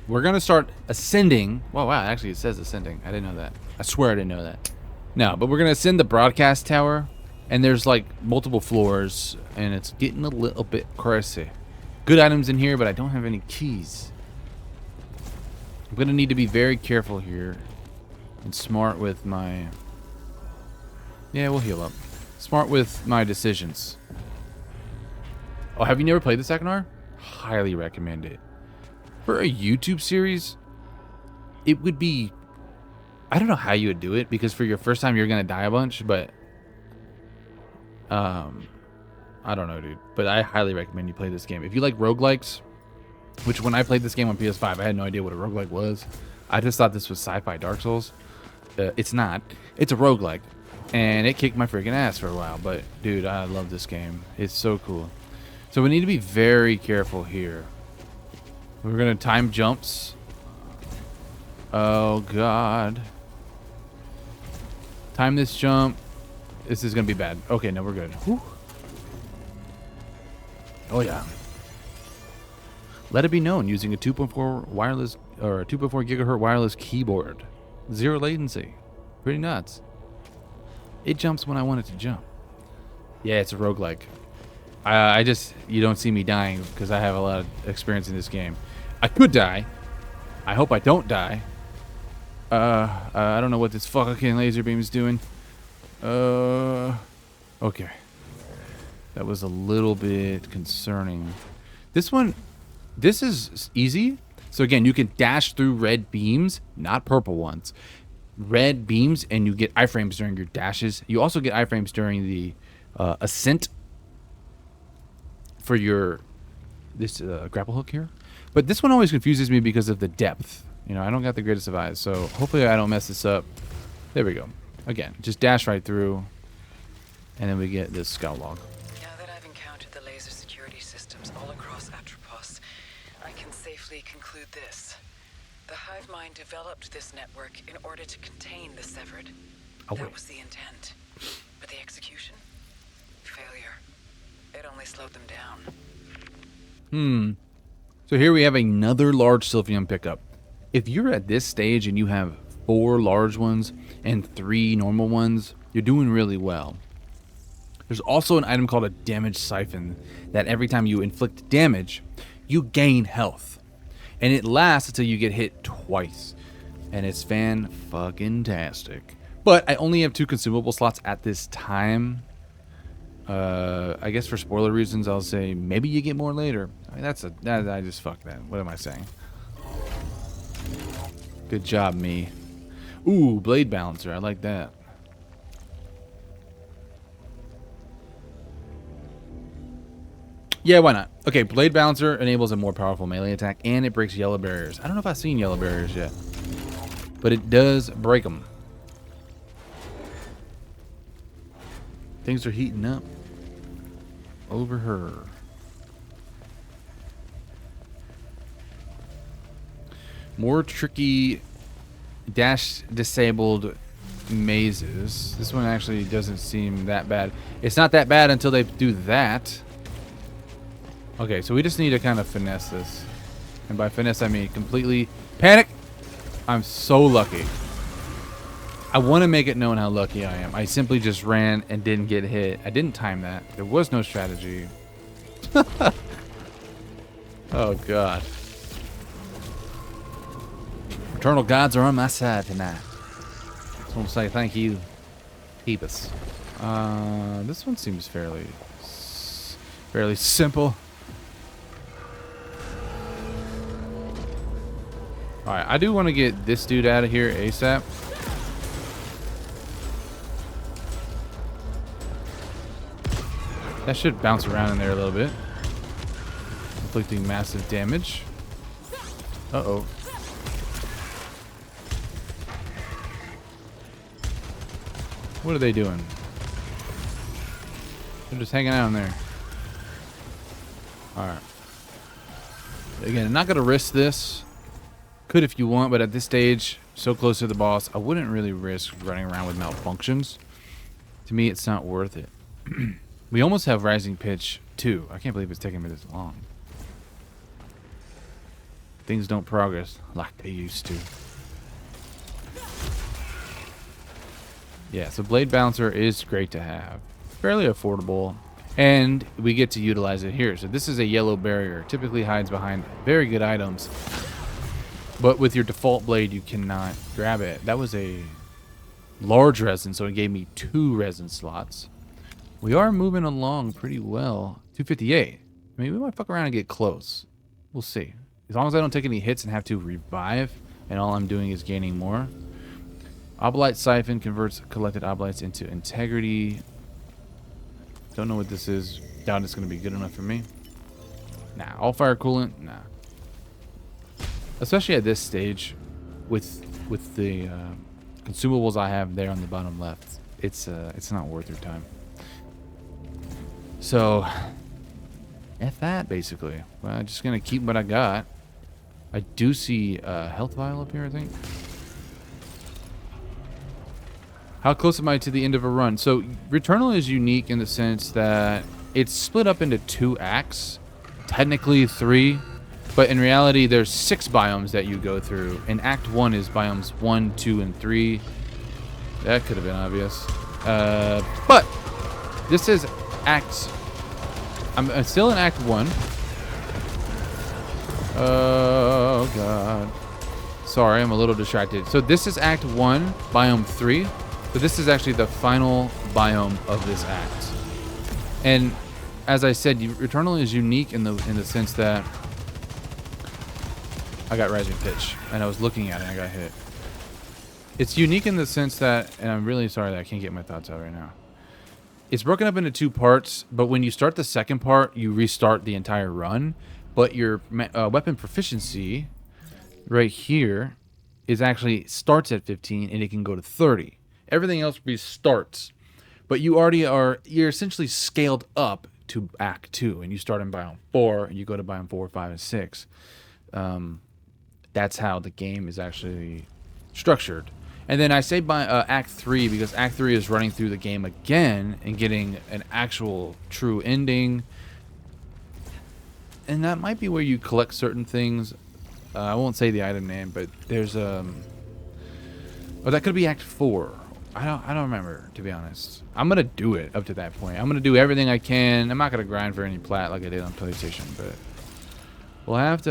gonna start ascending. Wow, actually it says ascending. I didn't know that. I swear I didn't know that. No, but we're gonna ascend the broadcast tower. And there's like multiple floors, and it's getting a little bit crazy. Good items in here, but I don't have any keys. I'm gonna need to be very careful here and smart with my... Yeah, we'll heal up. Smart with my decisions. Oh, have you never played this Akinar? Highly recommend it. For a YouTube series, it would be... I don't know how you would do it, because for your first time you're gonna die a bunch, but... I don't know, dude, but I highly recommend you play this game. If you like roguelikes, which when I played this game on PS5, I had no idea what a roguelike was. I just thought this was sci-fi Dark Souls. It's not. It's a roguelike, and it kicked my freaking ass for a while, but dude, I love this game. It's so cool. So we need to be very careful here. We're gonna time jumps. Oh god. Time this jump. This is gonna be bad. Okay, no, we're good. Whew. Oh yeah. Let it be known using a 2.4 wireless or a 2.4 gigahertz wireless keyboard. Zero latency. Pretty nuts. It jumps when I want it to jump. Yeah, it's a roguelike. I just, you don't see me dying because I have a lot of experience in this game. I could die. I hope I don't die. I don't know what this fucking laser beam is doing. Okay. That was a little bit concerning. This one, this is easy. So again, you can dash through red beams, not purple ones. Red beams, and you get iframes during your dashes. You also get iframes during the ascent for your grapple hook here. But this one always confuses me because of the depth. You know, I don't got the greatest of eyes, so hopefully I don't mess this up. There we go. Again, just dash right through, and then we get this scout log. Now that I've encountered the laser security systems all across Atropos, I can safely conclude this. The hive mind developed this network in order to contain the Severed. That was the intent. But the execution? Failure. It only slowed them down. So here we have another large Sylphium pickup. If you're at this stage and you have 4 large ones and 3 normal ones, you're doing really well. There's also an item called a damage siphon that every time you inflict damage, you gain health. And it lasts until you get hit twice. And it's fan-fucking-tastic. But I only have 2 consumable slots at this time. I guess for spoiler reasons, I'll say maybe you get more later. I mean, I just fuck that. What am I saying? Good job, me. Ooh, blade balancer. I like that. Yeah, why not? Okay, Blade Bouncer enables a more powerful melee attack, and it breaks yellow barriers. I don't know if I've seen yellow barriers yet, but it does break them. Things are heating up over her. More tricky dash disabled mazes. This one actually doesn't seem that bad. It's not that bad until they do that. Okay, so we just need to kind of finesse this. And by finesse, I mean completely panic. I'm so lucky. I want to make it known how lucky I am. I simply just ran and didn't get hit. I didn't time that. There was no strategy. Oh, God. Eternal gods are on my side tonight. Just want to say thank you. Keep us. This one seems fairly simple. Alright, I do want to get this dude out of here ASAP. That should bounce around in there a little bit. Inflicting massive damage. Uh-oh. What are they doing? They're just hanging out in there. Alright. Again, I'm not going to risk this. Could if you want, but at this stage, so close to the boss, I wouldn't really risk running around with malfunctions. To me, it's not worth it. We almost have Rising Pitch 2. I can't believe it's taking me this long. Things don't progress like they used to. Yeah, so Blade Bouncer is great to have. Fairly affordable. And we get to utilize it here. So this is a yellow barrier. Typically hides behind very good items. But with your default blade, you cannot grab it. That was a large resin, so it gave me 2 resin slots. We are moving along pretty well. 258. I mean, we might fuck around and get close. We'll see. As long as I don't take any hits and have to revive, and all I'm doing is gaining more. Obolite Siphon converts collected obolites into integrity. Don't know what this is. Doubt it's going to be good enough for me. Nah. All fire coolant? Nah. Especially at this stage, with the consumables I have there on the bottom left, it's not worth your time. So, F that basically. Well, I'm just gonna keep what I got. I do see a health vial up here, I think. How close am I to the end of a run? So, Returnal is unique in the sense that it's split up into 2 acts, technically 3. But in reality, there's 6 biomes that you go through. And Act 1 is biomes 1, 2, and 3. That could have been obvious. But this is Act... I'm still in Act 1. Oh, God. Sorry, I'm a little distracted. So this is Act 1, Biome 3. So this is actually the final biome of this act. And as I said, Returnal is unique in the sense that I got Rising Pitch, and I was looking at it and I got hit. It's unique in the sense that, and I'm really sorry that I can't get my thoughts out right now. It's broken up into 2 parts, but when you start the second part, you restart the entire run. But your weapon proficiency right here is actually starts at 15 and it can go to 30. Everything else restarts. But you're essentially scaled up to Act 2, and you start in Biome 4, and you go to Biome 4, 5, and 6. That's how the game is actually structured. And then I say by Act 3 because Act 3 is running through the game again and getting an actual true ending. And that might be where you collect certain things. I won't say the item name, but there's oh, that could be Act 4. I don't remember, to be honest. I'm gonna do it up to that point. I'm gonna do everything I can. I'm not gonna grind for any plat like I did on PlayStation, but we'll have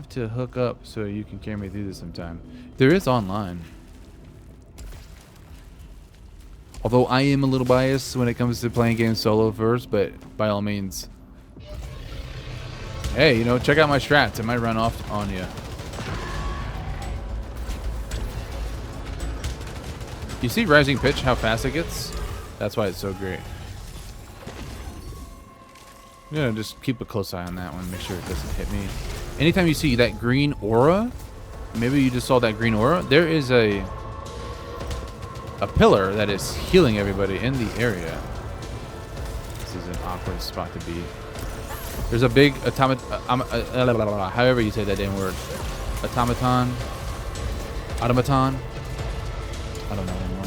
to hook up so you can carry me through this sometime. There is online. Although I am a little biased when it comes to playing games solo first, but by all means. Hey, you know, check out my strats. It might run off on you. You see Rising Pitch, how fast it gets? That's why it's so great. Yeah, just keep a close eye on that one. Make sure it doesn't hit me. Anytime you see that green aura, maybe you just saw that green aura, there is a pillar that is healing everybody in the area. This is an awkward spot to be. There's a big however you say that damn word. Automaton. I don't know anymore.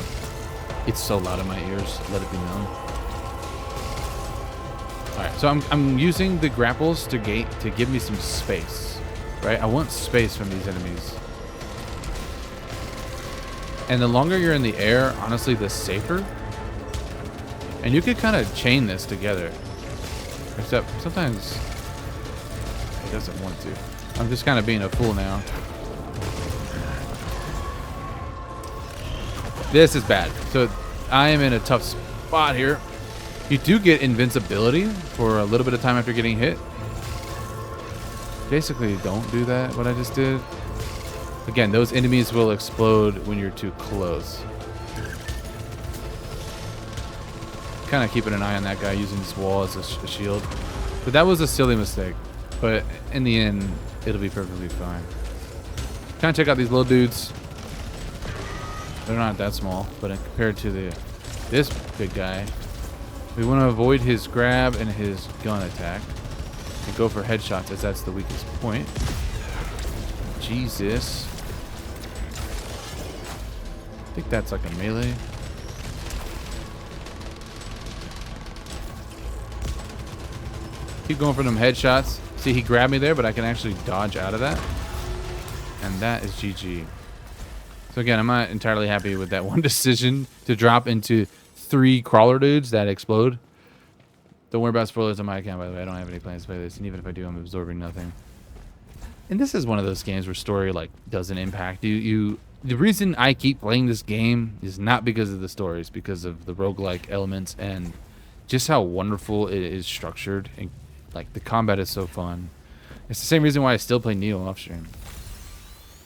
It's so loud in my ears. Let it be known. Alright, so I'm using the grapples to give me some space. Right? I want space from these enemies. And the longer you're in the air, honestly, the safer. And you could kind of chain this together. Except sometimes it doesn't want to. I'm just kind of being a fool now. This is bad. So I am in a tough spot here. You do get invincibility for a little bit of time after getting hit. Basically, don't do that, what I just did. Again, those enemies will explode when you're too close. Kind of keeping an eye on that guy using this wall as a shield. But that was a silly mistake. But in the end, it'll be perfectly fine. Kind of check out these little dudes. They're not that small, but compared to this big guy, we want to avoid his grab and his gun attack. And go for headshots as that's the weakest point. Jesus. I think that's like a melee. Keep going for them headshots. See, he grabbed me there, but I can actually dodge out of that. And that is GG. So again, I'm not entirely happy with that one decision to drop into 3 crawler dudes that explode. Don't worry about spoilers on my account, by the way. I don't have any plans to play this, and even if I do, I'm absorbing nothing. And this is one of those games where story like doesn't impact you. The reason I keep playing this game is not because of the story, it's because of the roguelike elements and just how wonderful it is structured. And like the combat is so fun. It's the same reason why I still play Neo off stream.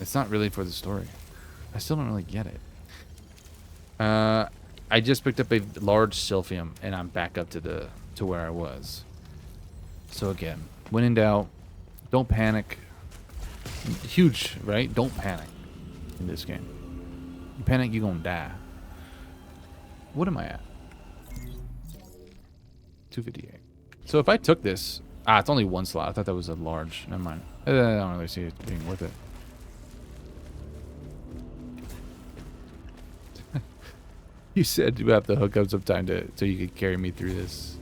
It's not really for the story. I still don't really get it. I just picked up a large Silphium and I'm back up to where I was. So again, when in doubt, don't panic. Huge, right? Don't panic in this game. You panic, you're gonna die. What am I at? 258. So if I took this, it's only 1 slot. I thought that was a large. Never mind. I don't really see it being worth it. You said you have to hook up sometime so you could carry me through this.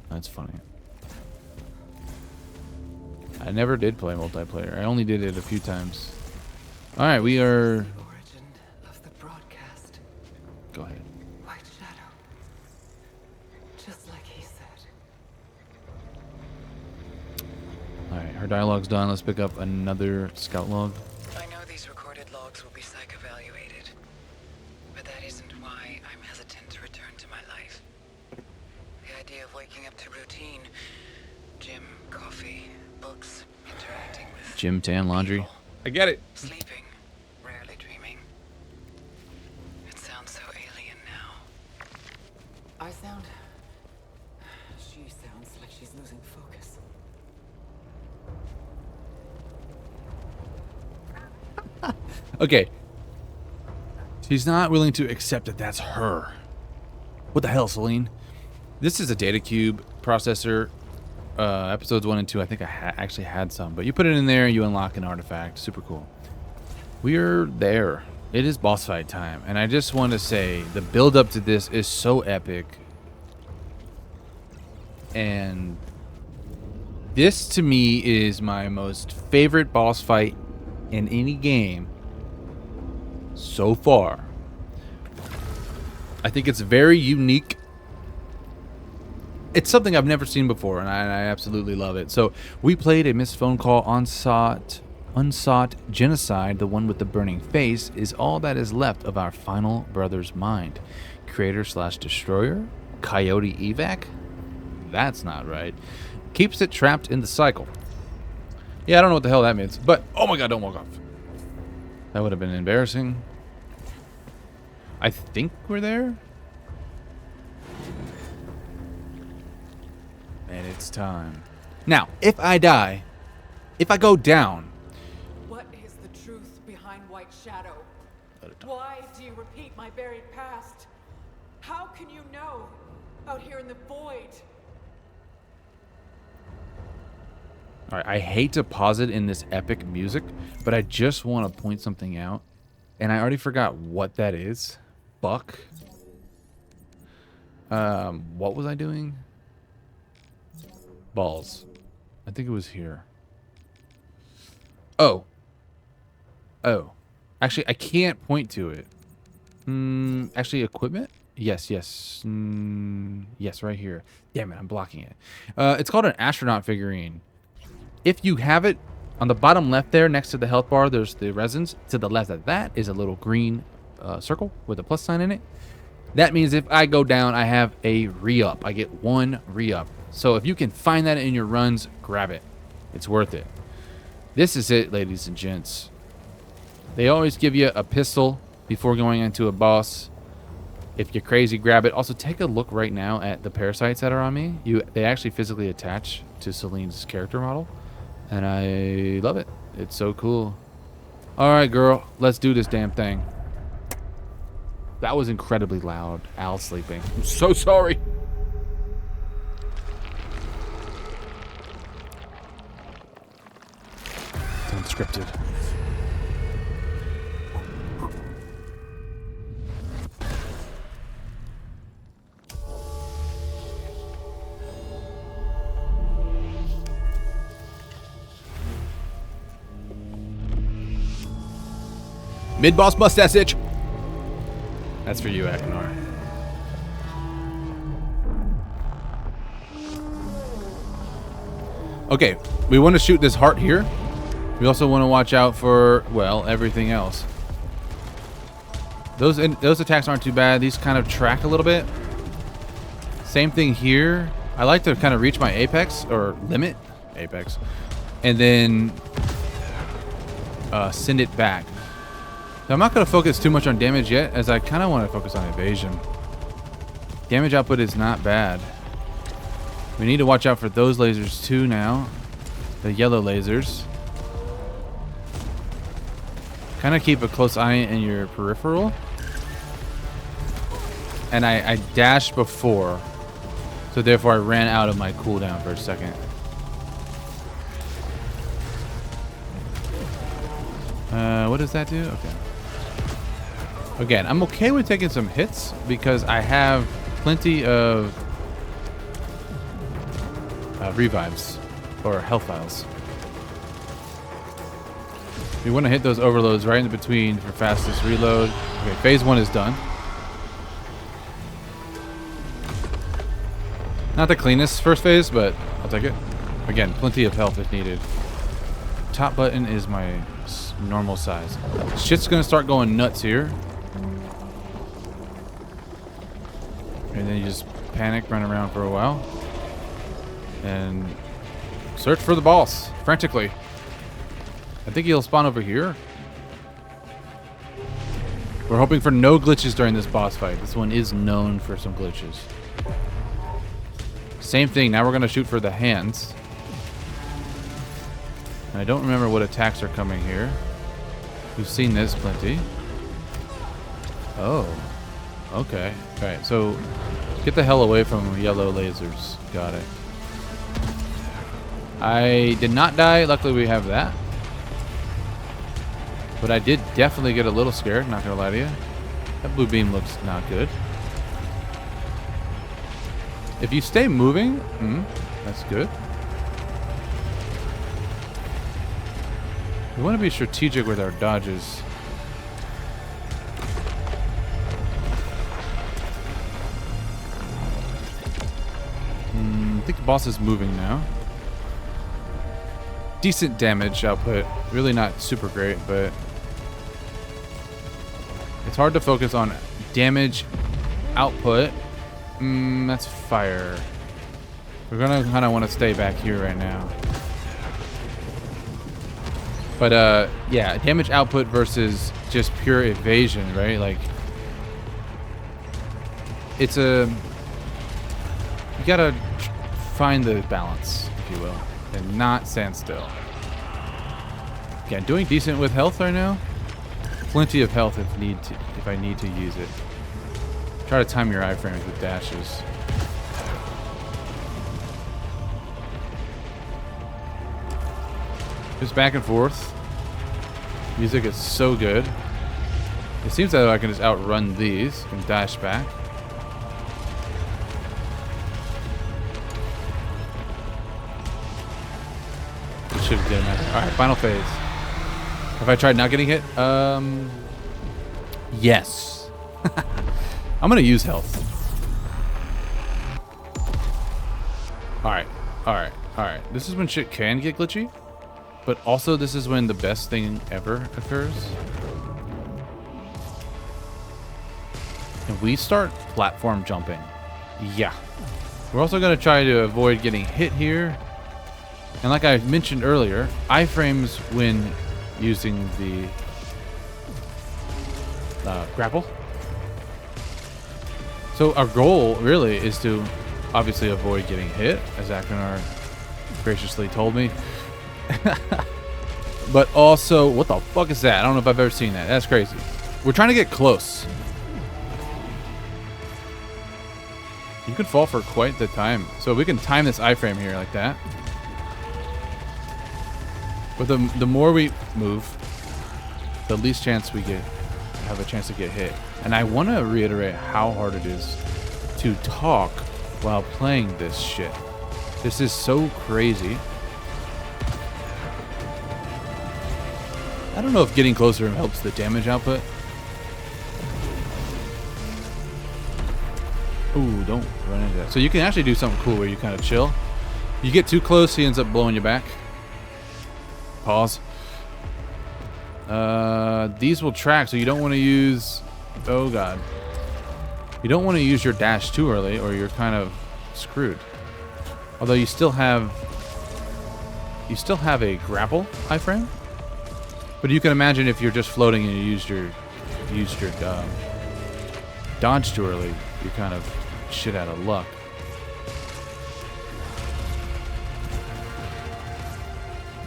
That's funny. I never did play multiplayer. I only did it a few times. All right, we are. The origin of the broadcast. Go ahead. White Shadow. Just like he said. All right, her dialogue's done. Let's pick up another scout log. I know these recorded logs will be psych evaluated, but that isn't why I'm hesitant to return to my life. The idea of waking up to routine, gym, coffee, books, interacting with Gym, tan, laundry. people, I get it. sleeping, rarely dreaming. It sounds so alien now. She sounds like she's losing focus. Okay. She's not willing to accept that that's her. What the hell, Celine? This is a data cube processor. Episodes 1 and 2, I think I actually had some. But you put it in there, you unlock an artifact. Super cool. We're there. It is boss fight time. And I just want to say, the build up to this is so epic. And this, to me, is my most favorite boss fight in any game so far. I think it's very unique. It's something I've never seen before, and I absolutely love it. So we played a missed phone call, unsought genocide. The one with the burning face is all that is left of our final brother's mind. Creator/destroyer, Coyote evac. That's not right. Keeps it trapped in the cycle. Yeah, I don't know what the hell that means, but oh my god, don't walk off. That would have been embarrassing. I think we're there. And it's time. Now, if I die, if I go down. What is the truth behind White Shadow? Why do you repeat my buried past? How can you know? Out here in the void. All right, I hate to pause it in this epic music, but I just want to point something out. And I already forgot what that is. Fuck. What was I doing? Balls. I think it was here. Oh. Oh. Actually, I can't point to it. Actually, equipment? Yes, yes. Yes, right here. Damn it, I'm blocking it. It's called an astronaut figurine. If you have it, on the bottom left there, next to the health bar, there's the resins. To the left of that is a little green circle with a plus sign in it. That means if I go down, I have a re-up. I get 1 re-up. So if you can find that in your runs, grab it. It's worth it. This is it, ladies and gents. They always give you a pistol before going into a boss. If you're crazy, grab it. Also, take a look right now at the parasites that are on me. They actually physically attach to Celine's character model. And I love it. It's so cool. All right, girl. Let's do this damn thing. That was incredibly loud. Al's sleeping. I'm so sorry. It's unscripted. Mid-boss mustache itch. That's for you, Akinor. Okay, we want to shoot this heart here. We also want to watch out for, well, everything else. Those attacks aren't too bad. These kind of track a little bit. Same thing here. I like to kind of reach my apex, or limit apex, and then send it back. So I'm not going to focus too much on damage yet, as I kind of want to focus on evasion. Damage output is not bad. We need to watch out for those lasers too now. The yellow lasers. Kind of keep a close eye in your peripheral. And I dashed before, so therefore I ran out of my cooldown for a second. What does that do? Okay. Again, I'm okay with taking some hits because I have plenty of revives or health files. We want to hit those overloads right in between for fastest reload. Okay, phase 1 is done. Not the cleanest first phase, but I'll take it. Again, plenty of health if needed. Top button is my normal size. Shit's gonna start going nuts here. And then you just panic, run around for a while. And search for the boss frantically. I think he'll spawn over here. We're hoping for no glitches during this boss fight. This one is known for some glitches. Same thing, now we're gonna shoot for the hands. And I don't remember what attacks are coming here. We've seen this plenty. Oh, okay. All right, so get the hell away from yellow lasers. Got it. I did not die. Luckily, we have that. But I did definitely get a little scared, not gonna lie to you. That blue beam looks not good. If you stay moving, that's good. We want to be strategic with our dodges. I think the boss is moving now. Decent damage output. Really not super great, but it's hard to focus on damage output. That's fire. We're gonna kind of want to stay back here right now. But yeah, damage output versus just pure evasion, right? Like, it's you gotta find the balance, if you will, and not stand still. Okay, I'm doing decent with health right now. Plenty of health if I need to use it. Try to time your iframes with dashes. Just back and forth. Music is so good. It seems that I can just outrun these and dash back. It should get him. Alright, final phase. Have I tried not getting hit? Yes. I'm gonna use health. Alright. This is when shit can get glitchy. But also, this is when the best thing ever occurs. And we start platform jumping. Yeah. We're also going to try to avoid getting hit here. And like I mentioned earlier, iframes when using the grapple. So our goal really is to obviously avoid getting hit, as Akronar graciously told me. But also, what the fuck is that? I don't know if I've ever seen that. That's crazy. We're trying to get close. You can fall for quite the time. So we can time this iframe here like that. But the more we move, the least chance we have a chance to get hit. And I want to reiterate how hard it is to talk while playing this shit. This is so crazy. I don't know if getting closer helps the damage output. Ooh, don't run into that. So you can actually do something cool where you kind of chill. You get too close, he ends up blowing you back. Pause. These will track, so you don't want to use... Oh, God. You don't want to use your dash too early, or you're kind of screwed. Although you still have... You still have a grapple iframe. But you can imagine if you're just floating and you used your dodge too early, you're kind of shit out of luck.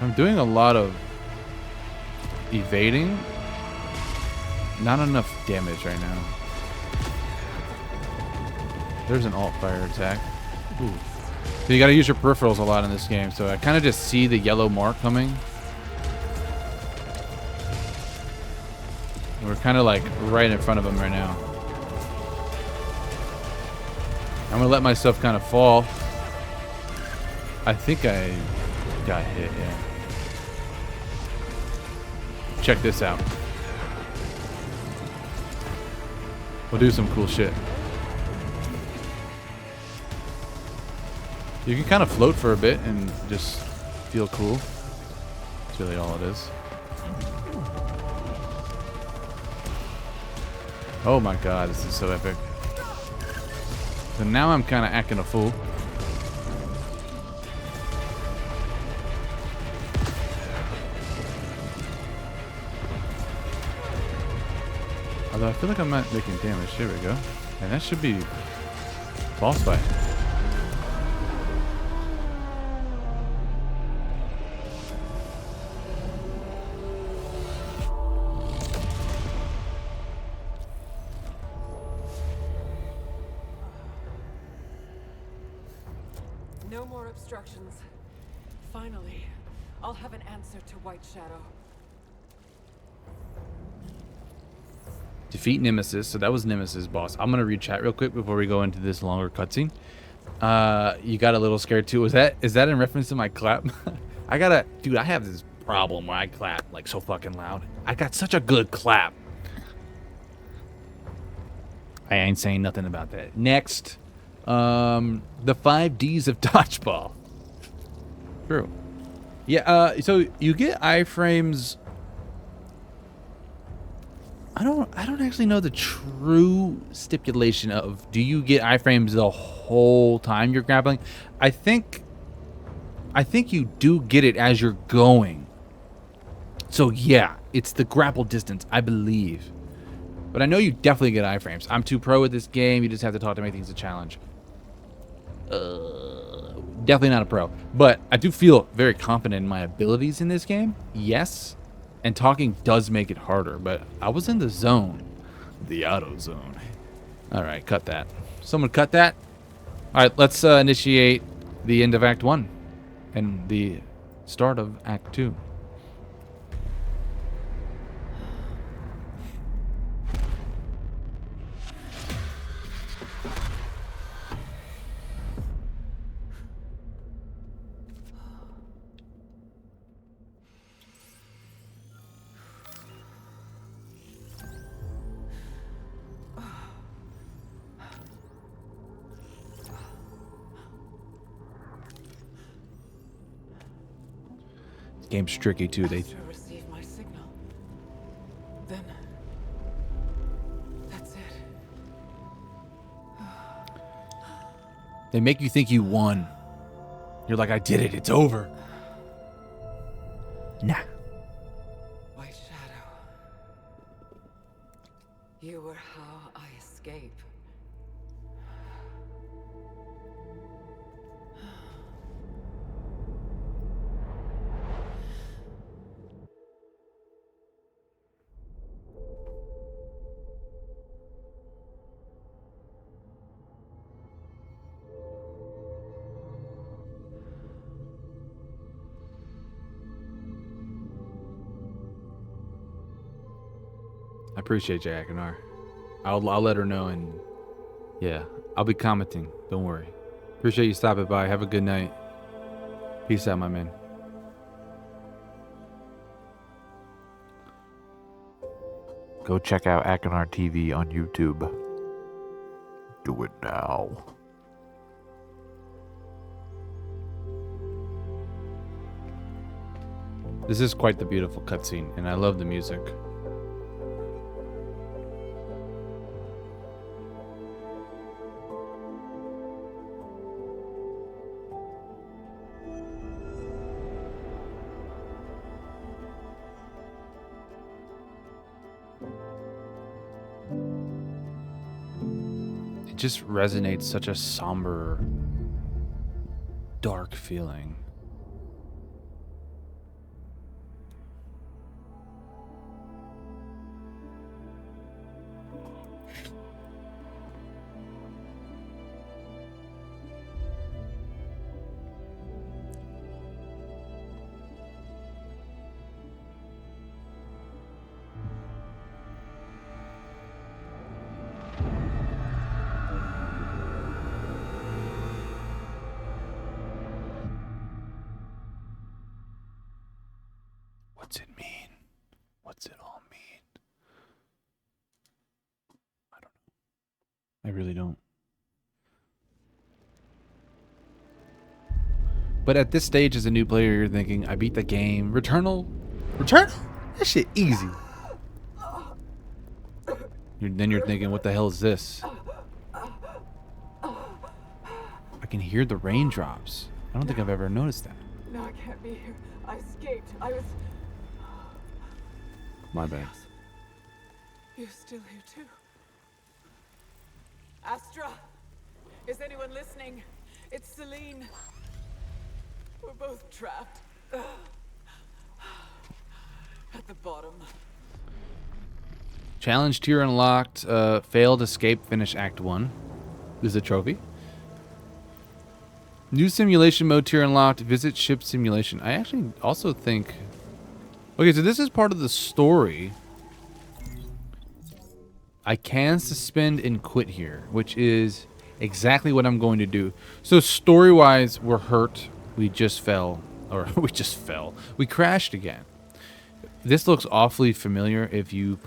I'm doing a lot of evading. Not enough damage right now. There's an alt fire attack. Ooh. So you gotta use your peripherals a lot in this game. So I kind of just see the yellow mark coming. We're kind of like right in front of him right now. I'm gonna let myself kind of fall. I think I got hit, yeah. Check this out. We'll do some cool shit. You can kind of float for a bit and just feel cool. That's really all it is. Oh my god, this is so epic. So now I'm kind of acting a fool. Although I feel like I'm not making damage. There we go. And that should be boss fight. No more obstructions. Finally, I'll have an answer to White Shadow. Defeat Nemesis. So that was Nemesis, boss. I'm gonna read chat real quick before we go into this longer cutscene. You got a little scared too. Is that in reference to my clap? Dude, I have this problem where I clap like so fucking loud. I got such a good clap. I ain't saying nothing about that. Next, the 5 Ds of dodgeball. True. Yeah. So you get iframes. I don't actually know the true stipulation of, do you get iframes the whole time you're grappling? I think you do get it as you're going. So yeah, it's the grapple distance, I believe. But I know you definitely get iframes. I'm too pro at this game. You just have to talk to me. I think it's a challenge. Definitely not a pro, but I do feel very confident in my abilities in this game. Yes, and talking does make it harder, but I was in the zone, the auto zone. All right, cut that. Someone cut that. All right, let's initiate the end of Act 1 and the start of Act 2. Game's tricky too. They To receive my signal. Then that's it. make you think you won. You're like, I did it. It's over. Nah. White Shadow. You were how I escape. I appreciate you, Akanar. I'll let her know, and yeah, I'll be commenting. Don't worry. Appreciate you stopping by. Have a good night. Peace out, my man. Go check out Akanar TV on YouTube. Do it now. This is quite the beautiful cutscene, and I love the music. It just resonates such a somber, dark feeling. What's it mean? What's it all mean? I don't know. I really don't. But at this stage, as a new player, you're thinking, I beat the game. Returnal? Returnal? That shit easy. Then you're thinking, what the hell is this? I can hear the raindrops. I don't think I've ever noticed that. No, I can't be here. I escaped. I was. My bad. You're still here too. Astra, is anyone listening? It's Celine. We're both trapped. At the bottom. Challenge tier unlocked. Failed escape. Finish Act 1. This is a trophy. New simulation mode tier unlocked. Visit ship simulation. I actually also think... Okay, so this is part of the story. I can suspend and quit here, which is exactly what I'm going to do. So story-wise, we're hurt. We just fell. Or we just fell. We crashed again. This looks awfully familiar if you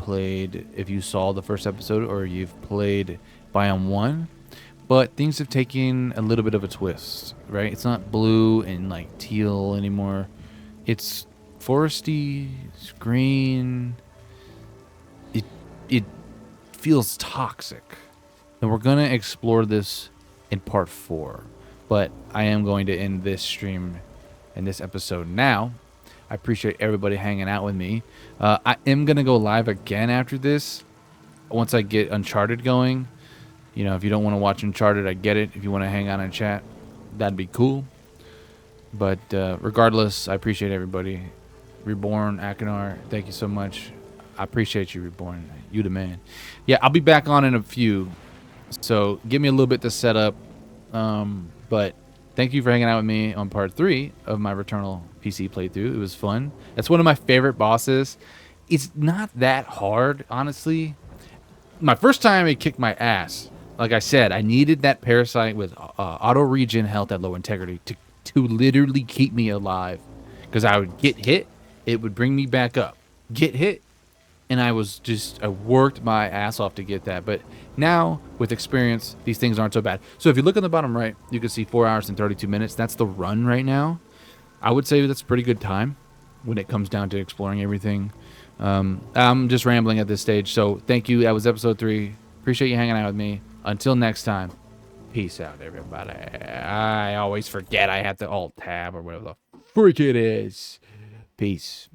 saw the first episode or you've played Biome 1. But things have taken a little bit of a twist, right? It's not blue and like teal anymore. It's foresty, it's green. It feels toxic. And we're going to explore this in part 4. But I am going to end this stream and this episode now. I appreciate everybody hanging out with me. I am going to go live again after this once I get Uncharted going. You know, if you don't want to watch Uncharted, I get it. If you want to hang out and chat, that'd be cool. But regardless, I appreciate everybody. Reborn, Akinar, thank you so much. I appreciate you, Reborn. You the man. Yeah, I'll be back on in a few. So give me a little bit to set up. But thank you for hanging out with me on part 3 of my Returnal PC playthrough. It was fun. That's one of my favorite bosses. It's not that hard, honestly. My first time, it kicked my ass. Like I said, I needed that parasite with auto regen health at low integrity to literally keep me alive. Because I would get hit, it would bring me back up. Get hit, and I worked my ass off to get that. But now, with experience, these things aren't so bad. So if you look on the bottom right, you can see 4 hours and 32 minutes. That's the run right now. I would say that's a pretty good time when it comes down to exploring everything. I'm just rambling at this stage. So thank you. That was episode 3. Appreciate you hanging out with me. Until next time, peace out, everybody. I always forget I have to alt tab or whatever the freak it is. Peace.